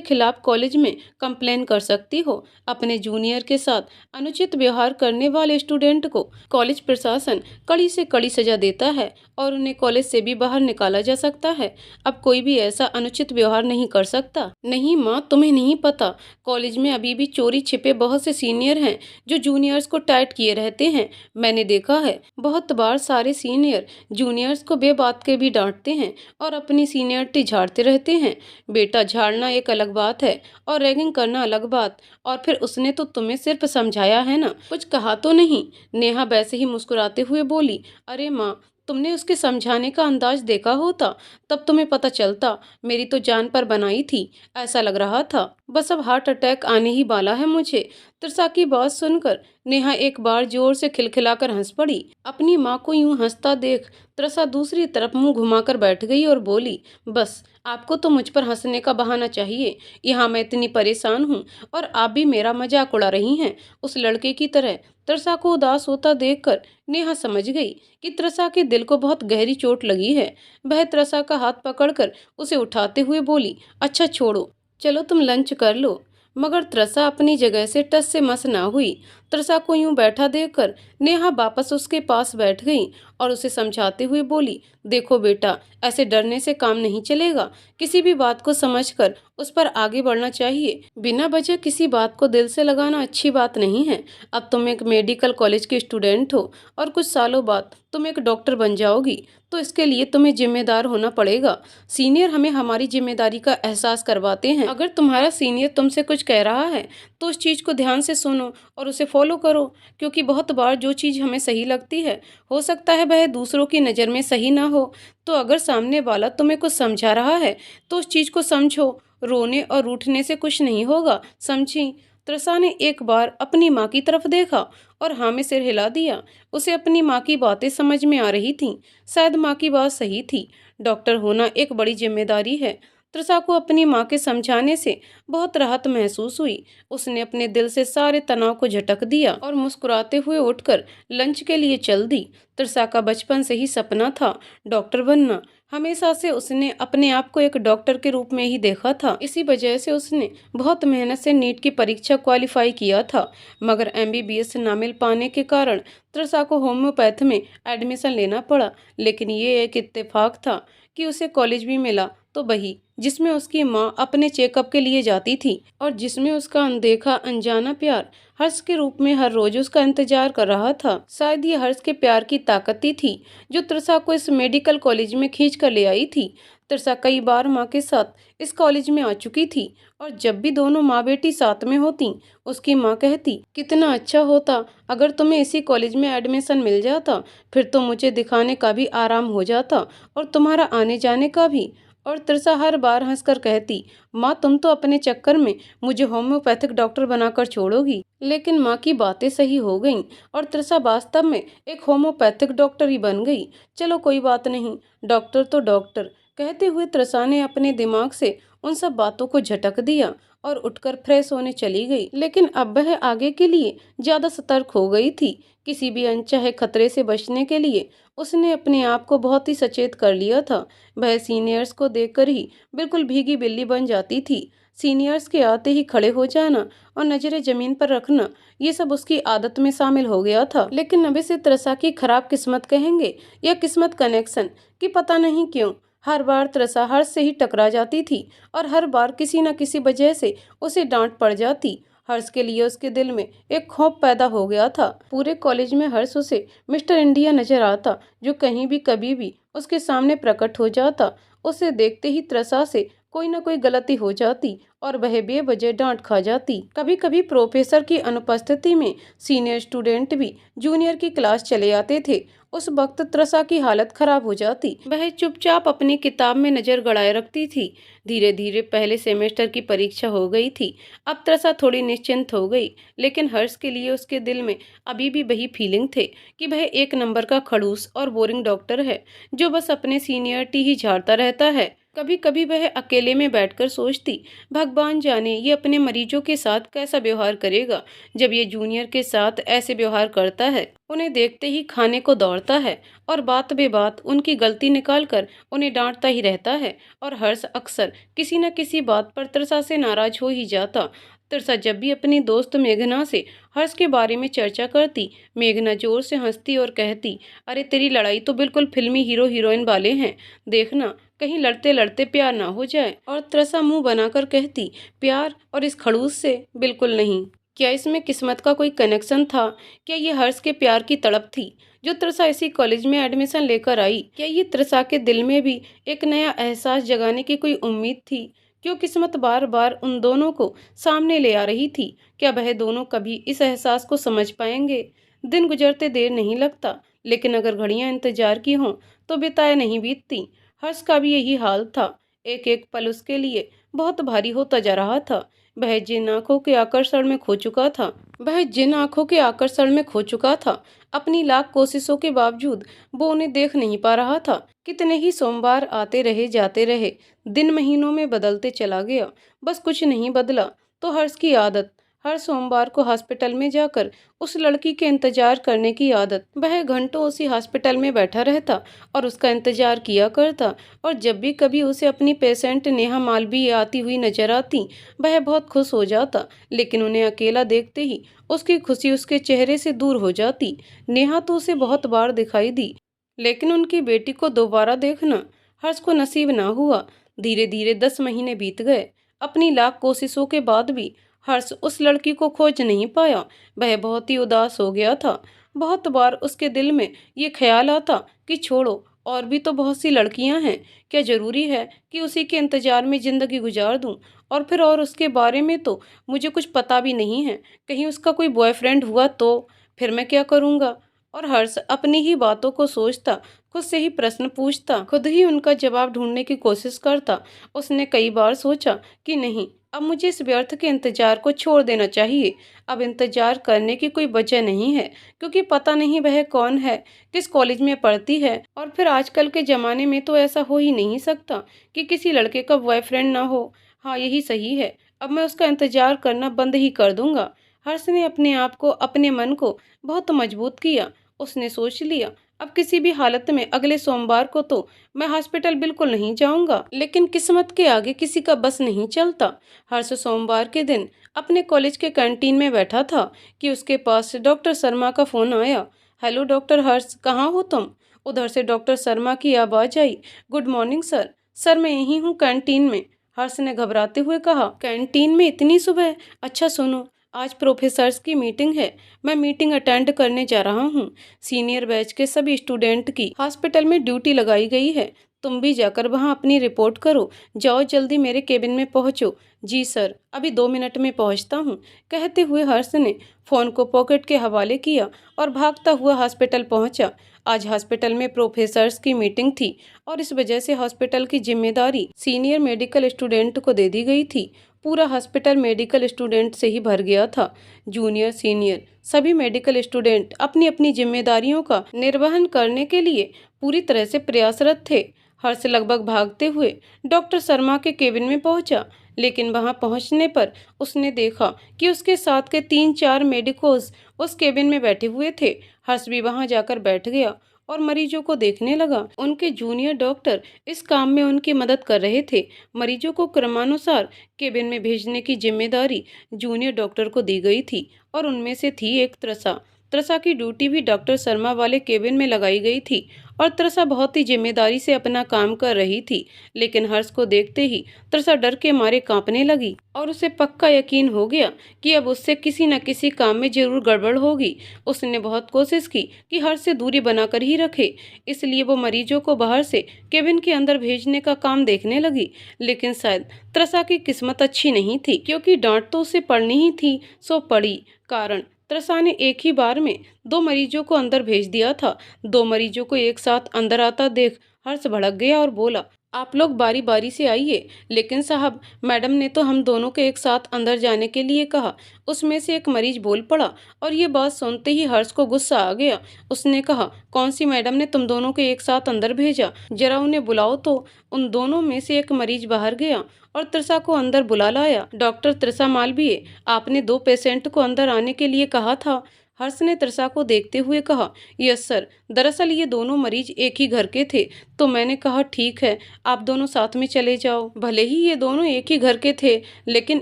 S1: खिलाफ कॉलेज में कंप्लेन कर सकती हो। अपने जूनियर के साथ अनुचित व्यवहार करने वाले स्टूडेंट को कॉलेज प्रशासन कड़ी से कड़ी सजा देता है और उन्हें कॉलेज से भी बाहर निकाला जा सकता है। अब कोई भी ऐसा अनुचित व्यवहार नहीं कर सकता। नहीं माँ, तुम्हें नहीं पता, कॉलेज में अभी भी चोरी छिपे बहुत से सीनियर हैं जो जूनियर्स को टाइट किए रहते हैं। मैंने देखा है, बहुत बार सारे सीनियर जूनियर्स को बेबात के भी डांटते हैं और अपनी सीनियरिटी झाड़ते रहते हैं। बेटा, झाड़ना एक अलग बात है और रैगिंग करना अलग बात। और फिर उसने तो तुम्हें सिर्फ समझाया है ना, कुछ कहा तो नहीं। नेहा वैसे ही मुस्कुराते हुए बोली, अरे माँ, तुमने उसके समझाने का अंदाज देखा होता, तब तुम्हें पता चलता मेरी तो जान पर बनाई थी। ऐसा लग रहा था बस अब हार्ट अटैक आने ही वाला है मुझे। त्रिसा की बात सुनकर नेहा एक बार जोर से खिलखिलाकर हंस पड़ी। अपनी माँ को यूं हंसता देख त्रिसा दूसरी तरफ मुंह घुमाकर बैठ गई और बोली, बस आपको तो मुझ पर हंसने का बहाना चाहिए। यहाँ मैं इतनी परेशान हूँ और आप भी मेरा मजाक उड़ा रही हैं उस लड़के की तरह। त्रिसा को उदास होता देखकर नेहा समझ गई कि त्रिसा के दिल को बहुत गहरी चोट लगी है। वह त्रिसा का हाथ पकड़कर उसे उठाते हुए बोली, अच्छा छोड़ो, चलो तुम लंच कर लो। मगर त्रिसा अपनी जगह से टस से मस ना हुई। त्रिसा को यूं बैठा देखकर नेहा वापस उसके पास बैठ गई और उसे समझाते हुए बोली, देखो बेटा, ऐसे डरने से काम नहीं चलेगा। किसी भी बात को समझकर उस पर आगे बढ़ना चाहिए। बिना वजह किसी बात को दिल से लगाना अच्छी बात नहीं है। अब तुम एक मेडिकल कॉलेज की स्टूडेंट हो और कुछ सालों बाद तुम एक डॉक्टर बन जाओगी, तो इसके लिए तुम्हें जिम्मेदार होना पड़ेगा। सीनियर हमें हमारी जिम्मेदारी का एहसास करवाते हैं। अगर तुम्हारा सीनियर तुमसे कुछ कह रहा है तो उस चीज़ को ध्यान से सुनो और उसे फॉलो करो, क्योंकि बहुत बार जो चीज़ हमें सही लगती है हो सकता है वह दूसरों की नज़र में सही ना हो। तो अगर सामने वाला तुम्हें कुछ समझा रहा है तो उस चीज़ को समझो। रोने और रूठने से कुछ नहीं होगा, समझी। त्रिसा ने एक बार अपनी माँ की तरफ देखा और हाँ में सिर हिला दिया। उसे अपनी माँ की बातें समझ में आ रही थीं। शायद माँ की बात सही थी। डॉक्टर होना एक बड़ी जिम्मेदारी है। त्रिसा को अपनी माँ के समझाने से बहुत राहत महसूस हुई। उसने अपने दिल से सारे तनाव को झटक दिया और मुस्कुराते हुए उठकर लंच के लिए चल दी। त्रिसा का बचपन से ही सपना था डॉक्टर बनना। हमेशा से उसने अपने आप को एक डॉक्टर के रूप में ही देखा था। इसी वजह से उसने बहुत मेहनत से नीट की परीक्षा क्वालिफाई किया था। मगर एमबीबीएस ना मिल पाने के कारण त्रिसा को होम्योपैथ में एडमिशन लेना पड़ा। लेकिन ये एक इत्तेफाक था कि उसे कॉलेज भी मिला, तो वही जिसमें उसकी माँ अपने चेकअप के लिए जाती थी और जिसमें उसका अनदेखा अनजाना प्यार हर्ष के रूप में हर रोज उसका इंतजार कर रहा था। शायद ये हर्ष के प्यार की ताकत ही थी जो त्रिसा को इस मेडिकल कॉलेज में खींच कर ले आई थी। त्रिसा कई बार माँ के साथ इस कॉलेज में आ चुकी थी और जब भी दोनों माँ बेटी साथ में होती उसकी माँ कहती, कितना अच्छा होता अगर तुम्हें इसी कॉलेज में एडमिशन मिल जाता, फिर तो मुझे दिखाने का भी आराम हो जाता और तुम्हारा आने जाने का भी। और त्रिसा हर बार हंसकर कहती, माँ तुम तो अपने चक्कर में मुझे होम्योपैथिक डॉक्टर बनाकर छोड़ोगी। लेकिन माँ की बातें सही हो गईं और त्रिसा वास्तव में एक होम्योपैथिक डॉक्टर ही बन गई। चलो कोई बात नहीं, डॉक्टर तो डॉक्टर, कहते हुए त्रिसा ने अपने दिमाग से उन सब बातों को झटक दिया और उठकर फ्रेश होने चली गई। लेकिन अब वह आगे के लिए ज्यादा सतर्क हो गई थी। किसी भी अनचाहे खतरे से बचने के लिए उसने अपने आप को बहुत ही सचेत कर लिया था। वह सीनियर्स को देखकर ही बिल्कुल भीगी बिल्ली बन जाती थी। सीनियर्स के आते ही खड़े हो जाना और नजरें जमीन पर रखना, ये सब उसकी आदत में शामिल हो गया था। लेकिन अब इसे त्रिसा की खराब किस्मत कहेंगे या किस्मत कनेक्शन, कि पता नहीं क्यों हर बार त्रिसा हर्ष से ही टकरा जाती थी और हर बार किसी न किसी वजह से उसे डांट पड़ जाती। हर्ष के लिए उसके दिल में एक खौफ पैदा हो गया था। पूरे कॉलेज में हर्ष उसे मिस्टर इंडिया नजर आता, जो कहीं भी कभी भी उसके सामने प्रकट हो जाता। उसे देखते ही त्रिसा से कोई न कोई गलती हो जाती और वह बेवजह डांट खा जाती। कभी कभी प्रोफेसर की अनुपस्थिति में सीनियर स्टूडेंट भी जूनियर की क्लास चले आते थे। उस वक्त त्रिसा की हालत खराब हो जाती। वह चुपचाप अपनी किताब में नजर गड़ाए रखती थी। धीरे धीरे पहले सेमेस्टर की परीक्षा हो गई थी। अब त्रिसा थोड़ी निश्चिंत हो गई, लेकिन हर्ष के लिए उसके दिल में अभी भी वही फीलिंग थे कि वह एक नंबर का खड़ूस और बोरिंग डॉक्टर है जो बस अपने सीनियरिटी ही झाड़ता रहता है। कभी कभी वह अकेले में बैठकर सोचती, भगवान जाने ये अपने मरीजों के साथ कैसा व्यवहार करेगा जब ये जूनियर के साथ ऐसे व्यवहार करता है। उन्हें देखते ही खाने को दौड़ता है और बात बे बात उनकी गलती निकालकर उन्हें डांटता ही रहता है। और हर्ष अक्सर किसी न किसी बात पर त्रिसा से नाराज हो ही जाता। त्रिसा जब भी अपनी दोस्त मेघना से हर्ष के बारे में चर्चा करती, मेघना जोर से हंसती और कहती, अरे तेरी लड़ाई तो बिल्कुल फिल्मी हीरो हीरोइन वाले हैं, देखना कहीं लड़ते लड़ते प्यार ना हो जाए। और त्रिसा मुंह बनाकर कहती, प्यार और इस खड़ूस से? बिल्कुल नहीं। क्या इसमें किस्मत का कोई कनेक्शन था? क्या ये हर्ष के प्यार की तड़प थी जो त्रिसा इसी कॉलेज में एडमिशन लेकर आई? क्या ये त्रिसा के दिल में भी एक नया एहसास जगाने की कोई उम्मीद थी? क्यों किस्मत बार बार उन दोनों को सामने ले आ रही थी? क्या वह दोनों कभी इस एहसास को समझ पाएंगे? दिन गुजरते देर नहीं लगता, लेकिन अगर घड़ियां इंतजार की हों तो बिताए नहीं बीतती। हर्ष का भी यही हाल था। एक एक पल उसके लिए बहुत भारी होता जा रहा था। वह जिन आंखों के आकर्षण में खो चुका था वह जिन आंखों के आकर्षण में खो चुका था, अपनी लाख कोशिशों के बावजूद वो उन्हें देख नहीं पा रहा था। कितने ही सोमवार आते रहे जाते रहे, दिन महीनों में बदलते चला गया, बस कुछ नहीं बदला। तो हर्ष की आदत, हर सोमवार को हॉस्पिटल में जाकर उस लड़की के इंतजार करने की आदत। वह घंटों उसी हॉस्पिटल में बैठा रहता और उसका इंतजार किया करता। और जब भी कभी उसे अपनी पेशेंट नेहा मालवीय आती हुई नजर आती, वह बहुत खुश हो जाता। लेकिन उन्हें अकेला देखते ही उसकी खुशी उसके चेहरे से दूर हो जाती। नेहा तो उसे बहुत बार दिखाई दी, लेकिन उनकी बेटी को दोबारा देखना हर्ष को नसीब ना हुआ। धीरे धीरे 10 महीने बीत गए। अपनी लाख कोशिशों के बाद भी हर्ष उस लड़की को खोज नहीं पाया। वह बहुत ही उदास हो गया था। बहुत बार उसके दिल में ये ख्याल आता कि छोड़ो, और भी तो बहुत सी लड़कियां हैं, क्या जरूरी है कि उसी के इंतजार में जिंदगी गुजार दूं। और फिर और उसके बारे में तो मुझे कुछ पता भी नहीं है। कहीं उसका कोई बॉयफ्रेंड हुआ तो फिर मैं क्या करूंगा। और हर्ष अपनी ही बातों को सोचता, खुद से ही प्रश्न पूछता, खुद ही उनका जवाब ढूंढने की कोशिश करता। उसने कई बार सोचा कि नहीं, अब मुझे इस व्यर्थ के इंतजार को छोड़ देना चाहिए। अब इंतजार करने की कोई वजह नहीं है, क्योंकि पता नहीं वह कौन है, किस कॉलेज में पढ़ती है। और फिर आजकल के ज़माने में तो ऐसा हो ही नहीं सकता कि किसी लड़के का बॉयफ्रेंड ना हो। हाँ, यही सही है। अब मैं उसका इंतजार करना बंद ही कर दूंगा। हर्ष ने अपने आप को, अपने मन को बहुत मजबूत किया। उसने सोच लिया, अब किसी भी हालत में अगले सोमवार को तो मैं हॉस्पिटल बिल्कुल नहीं जाऊंगा। लेकिन किस्मत के आगे किसी का बस नहीं चलता। हर्ष सोमवार के दिन अपने कॉलेज के कैंटीन में बैठा था कि उसके पास डॉक्टर शर्मा का फोन आया। हेलो डॉक्टर हर्ष, कहाँ हो तुम? उधर से डॉक्टर शर्मा की आवाज आई। Good morning sir. सर मैं यही हूँ कैंटीन में। हर्ष ने घबराते हुए कहा, कैंटीन में इतनी सुबह? अच्छा सुनो, आज प्रोफेसर्स की मीटिंग है। मैं मीटिंग अटेंड करने जा रहा हूँ। सीनियर बैच के सभी स्टूडेंट की हॉस्पिटल में ड्यूटी लगाई गई है। तुम भी जाकर वहाँ अपनी रिपोर्ट करो। जाओ जल्दी मेरे केबिन में पहुँचो। जी सर, अभी 2 मिनट में पहुँचता हूँ, कहते हुए हर्ष ने फ़ोन को पॉकेट के हवाले किया और भागता हुआ हॉस्पिटल पहुँचा। आज हॉस्पिटल में प्रोफेसर्स की मीटिंग थी और इस वजह से हॉस्पिटल की जिम्मेदारी सीनियर मेडिकल स्टूडेंट को दे दी गई थी। पूरा हॉस्पिटल मेडिकल स्टूडेंट से ही भर गया था। जूनियर सीनियर सभी मेडिकल स्टूडेंट अपनी अपनी जिम्मेदारियों का निर्वहन करने के लिए पूरी तरह से प्रयासरत थे। हर्ष लगभग भागते हुए डॉक्टर शर्मा के केबिन में पहुंचा, लेकिन वहां पहुंचने पर उसने देखा कि उसके साथ के 3-4 मेडिकोस उस केबिन में बैठे हुए थे। हर्ष भी वहां जाकर बैठ गया और मरीजों को देखने लगा। उनके जूनियर डॉक्टर इस काम में उनकी मदद कर रहे थे। मरीजों को क्रमानुसार केबिन में भेजने की जिम्मेदारी जूनियर डॉक्टर को दी गई थी और उनमें से थी एक त्रसा। त्रसा की ड्यूटी भी डॉक्टर शर्मा वाले केबिन में लगाई गई थी और त्रसा बहुत ही जिम्मेदारी से अपना काम कर रही थी। लेकिन हर्ष को देखते ही त्रसा डर के मारे कांपने लगी और उसे पक्का यकीन हो गया कि अब उससे किसी न किसी काम में जरूर गड़बड़ होगी। उसने बहुत कोशिश की कि हर्ष से दूरी बनाकर ही रखे, इसलिए वो मरीजों को बाहर से केबिन के अंदर भेजने का काम देखने लगी। लेकिन शायद त्रसा की किस्मत अच्छी नहीं थी, क्योंकि डांट तो उसे पड़नी ही थी, सो पड़ी। कारण त्रसा ने एक ही बार में 2 मरीजों को अंदर भेज दिया था। 2 मरीजों को एक साथ अंदर आता देख हर्ष भड़क गया और बोला, आप लोग बारी बारी से आइए। लेकिन साहब, मैडम ने तो हम दोनों के एक साथ अंदर जाने के लिए कहा। उसमें से एक मरीज बोल पड़ा और ये बात सुनते ही हर्ष को गुस्सा आ गया। उसने कहा, कौन सी मैडम ने तुम दोनों को एक साथ अंदर भेजा? जरा उन्हें बुलाओ तो। उन दोनों में से एक मरीज बाहर गया और त्रसा को अंदर बुला लाया। डॉक्टर त्रसा मालवीय, आपने 2 पेशेंट को अंदर आने के लिए कहा था। हर्ष ने त्रसा को देखते हुए कहा, यस सर, दरअसल ये दोनों मरीज एक ही घर के थे, तो मैंने कहा ठीक है, आप दोनों साथ में चले जाओ। भले ही ये दोनों एक ही घर के थे, लेकिन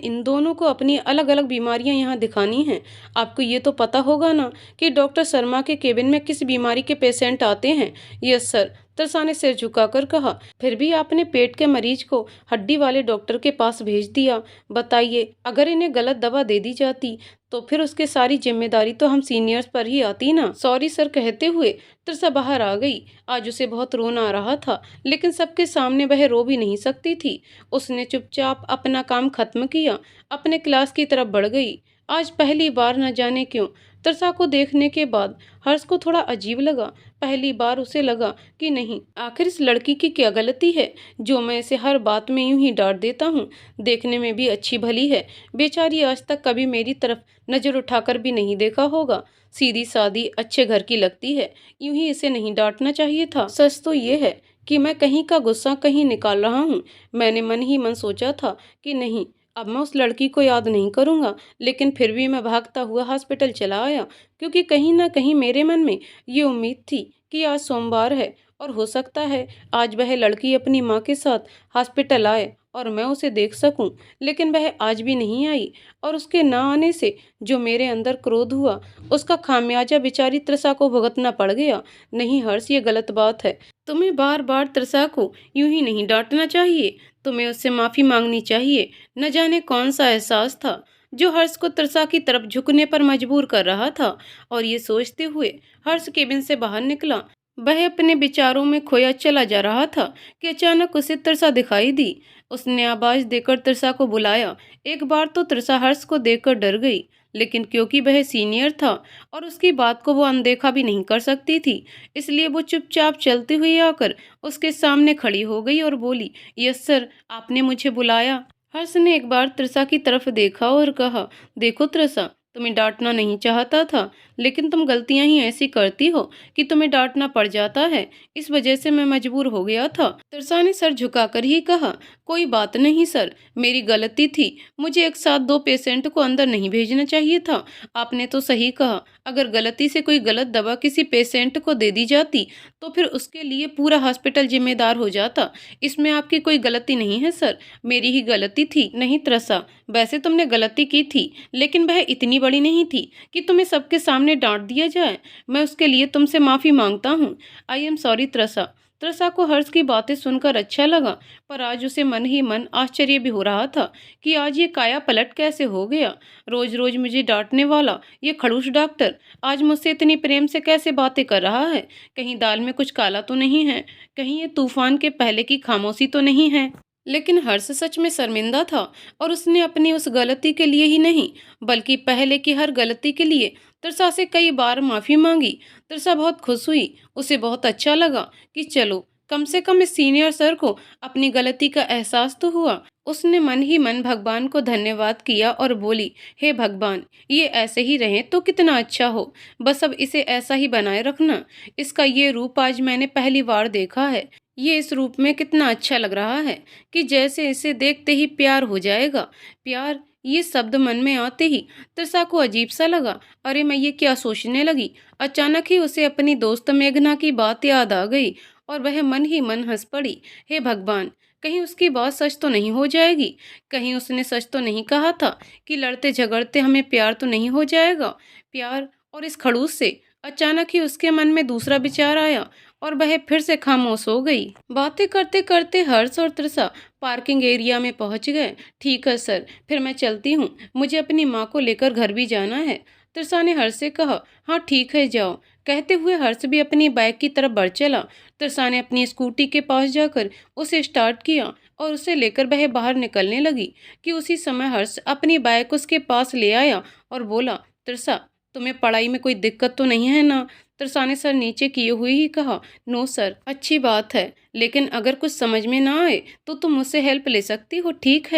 S1: इन दोनों को अपनी अलग अलग बीमारियां यहाँ दिखानी हैं। आपको ये तो पता होगा ना कि डॉक्टर शर्मा के केबिन में किस बीमारी के पेशेंट आते हैं। यस सर, त्रसा ने सिर झुकाकर कहा। फिर भी आपने पेट के मरीज को हड्डी वाले डॉक्टर के पास भेज दिया। बताइए, अगर इन्हें गलत दवा दे दी जाती तो फिर उसकी सारी जिम्मेदारी तो हम सीनियर्स पर ही आती ना। सॉरी सर कहते हुए त्रसा बाहर आ गई। आज उसे बहुत रोना आ रहा था, लेकिन सबके सामने वह रो भी नहीं सकती थी। उसने चुपचाप अपना काम खत्म किया, अपने क्लास की तरफ बढ़ गई। आज पहली बार न जाने क्यों त्रिसा को देखने के बाद हर्ष को थोड़ा अजीब लगा। पहली बार उसे लगा कि नहीं, आखिर इस लड़की की क्या गलती है जो मैं इसे हर बात में यूं ही डांट देता हूँ। देखने में भी अच्छी भली है, बेचारी आज तक कभी मेरी तरफ नजर उठाकर भी नहीं देखा होगा। सीधी सादी अच्छे घर की लगती है, यूं ही इसे नहीं डांटना चाहिए था। सच तो ये है कि मैं कहीं का गुस्सा कहीं निकाल रहा हूँ। मैंने मन ही मन सोचा था कि नहीं, अब मैं उस लड़की को याद नहीं करूंगा, लेकिन फिर भी मैं भागता हुआ हॉस्पिटल चला आया, क्योंकि कहीं ना कहीं मेरे मन में ये उम्मीद थी कि आज सोमवार है और हो सकता है आज वह लड़की अपनी माँ के साथ हॉस्पिटल आए और मैं उसे देख सकूं। लेकिन वह आज भी नहीं आई और उसके ना आने से जो मेरे अंदर क्रोध हुआ, उसका खामियाजा बेचारी त्रिसा को भुगतना पड़ गया। नहीं हर्ष, ये गलत बात है। तुम्हें बार बार त्रिसा को यूं ही नहीं डांटना चाहिए, तुम्हें उससे माफ़ी मांगनी चाहिए। न जाने कौन सा एहसास था जो हर्ष को त्रिसा की तरफ झुकने पर मजबूर कर रहा था। और ये सोचते हुए हर्ष केबिन से बाहर निकला। वह अपने विचारों में खोया चला जा रहा था कि अचानक उसे त्रिसा दिखाई दी। उसने आवाज देकर त्रिसा को बुलाया। एक बार तो त्रिसा हर्ष को देखकर डर गई, लेकिन क्योंकि वह सीनियर था और उसकी बात को वो अनदेखा भी नहीं कर सकती थी, इसलिए वो चुपचाप चलती हुई आकर उसके सामने खड़ी हो गई और बोली, यस सर, आपने मुझे बुलाया। हर्ष ने एक बार त्रिसा की तरफ देखा और कहा, देखो त्रिसा, तुम्हें डांटना नहीं चाहता था, लेकिन तुम गलतियां ही ऐसी करती हो कि तुम्हें डांटना पड़ जाता है। इस वजह से मैं मजबूर हो गया था। त्रिसा ने सर झुकाकर ही कहा, कोई बात नहीं सर, मेरी गलती थी। मुझे एक साथ दो पेशेंट को अंदर नहीं भेजना चाहिए था। आपने तो सही कहा, अगर गलती से कोई गलत दवा किसी पेशेंट को दे दी जाती तो फिर उसके लिए पूरा हॉस्पिटल जिम्मेदार हो जाता। इसमें आपकी कोई गलती नहीं है सर, मेरी ही गलती थी। नहीं त्रिसा, वैसे तुमने गलती की थी, लेकिन वह इतनी बड़ी नहीं थी कि तुम्हें सबके सामने डांट दिया जाए। मैं उसके लिए तुमसे माफ़ी मांगता हूँ। I am sorry Trisha. Trisha को हर्ष की बातें सुनकर अच्छा लगा, पर आज उसे मन ही मन आश्चर्य भी हो रहा था कि आज ये काया पलट कैसे हो गया। रोज रोज मुझे डांटने वाला ये खड़ूस डॉक्टर आज मुझसे इतनी प्रेम से कैसे बातें कर रहा है। कहीं दाल में कुछ काला तो नहीं है, कहीं ये तूफान के पहले की खामोशी तो नहीं है। लेकिन हर्ष सच में शर्मिंदा था और उसने अपनी उस गलती के लिए ही नहीं, बल्कि पहले की हर गलती के लिए त्रिसा से कई बार माफ़ी मांगी। त्रिसा बहुत खुश हुई, उसे बहुत अच्छा लगा कि चलो, कम से कम इस सीनियर सर को अपनी गलती का एहसास तो हुआ। उसने मन ही मन भगवान को धन्यवाद किया और बोली, हे भगवान, ये ऐसे ही रहे तो कितना अच्छा हो। बस अब इसे ऐसा ही बनाए रखना। इसका ये रूप आज मैंने पहली बार देखा है। ये इस रूप में कितना अच्छा लग रहा है कि जैसे इसे देखते ही प्यार हो जाएगा। प्यार, ये शब्द मन में आते ही त्रिसा को अजीब सा लगा। अरे मैं ये क्या सोचने लगी। अचानक ही उसे अपनी दोस्त मेघना की बात याद आ गई और वह मन ही मन हंस पड़ी। हे भगवान, कहीं उसकी बात सच तो नहीं हो जाएगी। कहीं उसने सच तो नहीं कहा था कि लड़ते झगड़ते हमें प्यार तो नहीं हो जाएगा। प्यार और इस खड़ूस से। अचानक ही उसके मन में दूसरा विचार आया और वह फिर से खामोश हो गई। बातें करते करते हर्ष और त्रिसा पार्किंग एरिया में पहुंच गए। ठीक है सर, फिर मैं चलती हूँ, मुझे अपनी माँ को लेकर घर भी जाना है। त्रिसा ने हर्ष से कहा, हाँ ठीक है जाओ। कहते हुए हर्ष भी अपनी बाइक की तरफ बढ़ चला। त्रिसा ने अपनी स्कूटी के पास जाकर उसे स्टार्ट किया और उसे लेकर वह बाहर निकलने लगी कि उसी समय हर्ष अपनी बाइक उसके पास ले आया और बोला, त्रिसा, तुम्हें पढ़ाई में कोई दिक्कत तो नहीं है ना। त्रिसा ने सर नीचे किए हुए ही कहा, नो सर, अच्छी बात है, लेकिन अगर कुछ समझ में ना आए तो तुम मुझसे हेल्प ले सकती हो। ठीक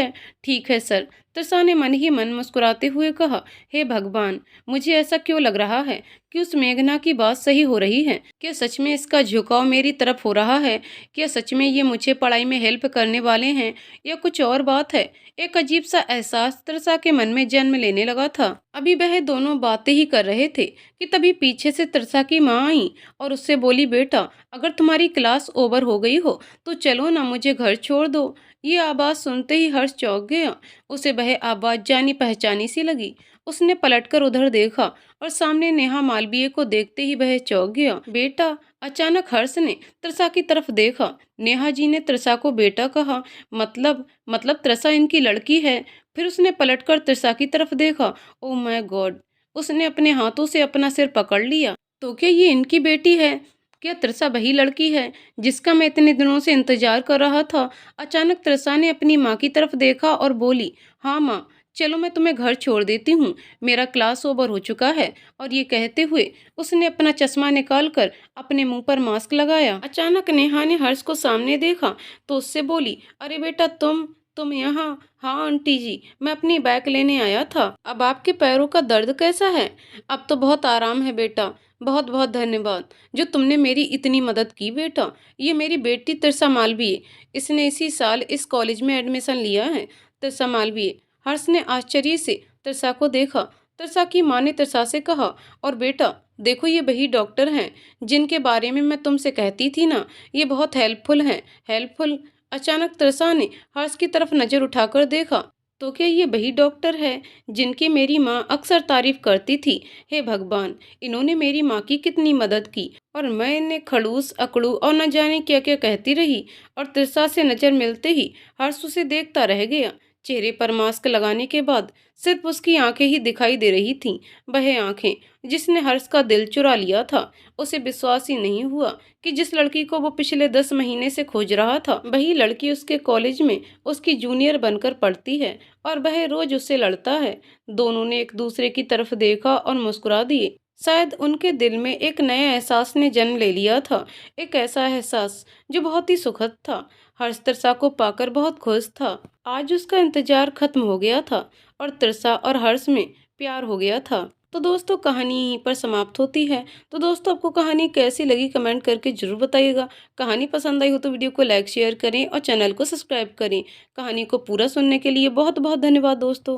S1: है सर। त्रिसा ने मन ही मन मुस्कुराते हुए कहा, हे भगवान, मुझे ऐसा क्यों लग रहा है कि उस मेघना की बात सही हो रही है। क्या सच में इसका झुकाव मेरी तरफ हो रहा है? क्या सच में ये मुझे पढ़ाई में हेल्प करने वाले हैं या कुछ और बात है? एक अजीब सा एहसास त्रिसा के मन में जन्म लेने लगा था। अभी वह दोनों बातें ही कर रहे थे कि तभी पीछे से त्रिसा की माँ आई और उससे बोली, बेटा, अगर तुम्हारी क्लास ओवर हो गई हो तो चलो ना, मुझे घर छोड़ दो। ये आवाज़ सुनते ही हर्ष चौंक गया। उसे वह आवाज़ जानी पहचानी सी लगी। उसने पलटकर उधर देखा और सामने नेहा मालवीय को देखते ही वह चौंक गया। बेटा, अचानक हर्ष ने त्रिसा की तरफ देखा। नेहा जी ने त्रिसा को बेटा कहा, मतलब त्रिसा इनकी लड़की है। फिर उसने पलटकर त्रिसा की तरफ देखा। ओ माय गॉड, उसने अपने हाथों से अपना सिर पकड़ लिया। तो क्या ये इनकी बेटी है? क्या त्रिसा वही लड़की है जिसका मैं इतने दिनों से इंतजार कर रहा था? अचानक त्रिसा ने अपनी माँ की तरफ देखा और बोली, हाँ माँ, चलो मैं तुम्हें घर छोड़ देती हूँ, मेरा क्लास ओवर हो चुका है। और ये कहते हुए उसने अपना चश्मा निकालकर अपने मुंह पर मास्क लगाया। अचानक नेहा ने हर्ष को सामने देखा तो उससे बोली, अरे बेटा तुम यहाँ? हाँ आंटी जी, मैं अपनी बैग लेने आया था। अब आपके पैरों का दर्द कैसा है? अब तो बहुत आराम है बेटा। बहुत बहुत धन्यवाद जो तुमने मेरी इतनी मदद की बेटा। ये मेरी बेटी तिरसा मालवीय, इसने इसी साल इस कॉलेज में एडमिशन लिया है। तिरसा मालवीय। हर्ष ने आश्चर्य से तिरसा को देखा। तिरसा की माँ ने तिरसा से कहा, और बेटा देखो ये वही डॉक्टर हैं जिनके बारे में मैं तुमसे कहती थी ना, ये बहुत हेल्पफुल हैं। हेल्पफुल? अचानक तिरसा ने हर्ष की तरफ नजर उठाकर देखा। तो क्या ये वही डॉक्टर है जिनकी मेरी माँ अक्सर तारीफ करती थी? हे भगवान, इन्होंने मेरी माँ की कितनी मदद की और मैं इन्हें खड़ूस अकड़ू और न जाने क्या क्या कहती रही। और तिरसा से नजर मिलते ही हर्ष उसे देखता रह गया। चेहरे पर मास्क लगाने के बाद सिर्फ उसकी आंखें ही दिखाई दे रही थीं। वह आंखें जिसने हर्ष का दिल चुरा लिया था। उसे विश्वास ही नहीं हुआ कि जिस लड़की को वो पिछले 10 महीने से खोज रहा था, वही लड़की उसके कॉलेज में उसकी जूनियर बनकर पढ़ती है और वह रोज उससे लड़ता है। दोनों ने एक दूसरे की तरफ देखा और मुस्कुरा दिए। शायद उनके दिल में एक नया एहसास ने जन्म ले लिया था। एक ऐसा एहसास जो बहुत ही सुखद था। हर्ष तिरसा को पाकर बहुत खुश था। आज उसका इंतजार खत्म हो गया था और तिरसा और हर्ष में प्यार हो गया था। तो दोस्तों कहानी यहीं पर समाप्त होती है। तो दोस्तों आपको कहानी कैसी लगी कमेंट करके जरूर बताइएगा। कहानी पसंद आई हो तो वीडियो को लाइक शेयर करें और चैनल को सब्सक्राइब करें। कहानी को पूरा सुनने के लिए बहुत बहुत धन्यवाद दोस्तों।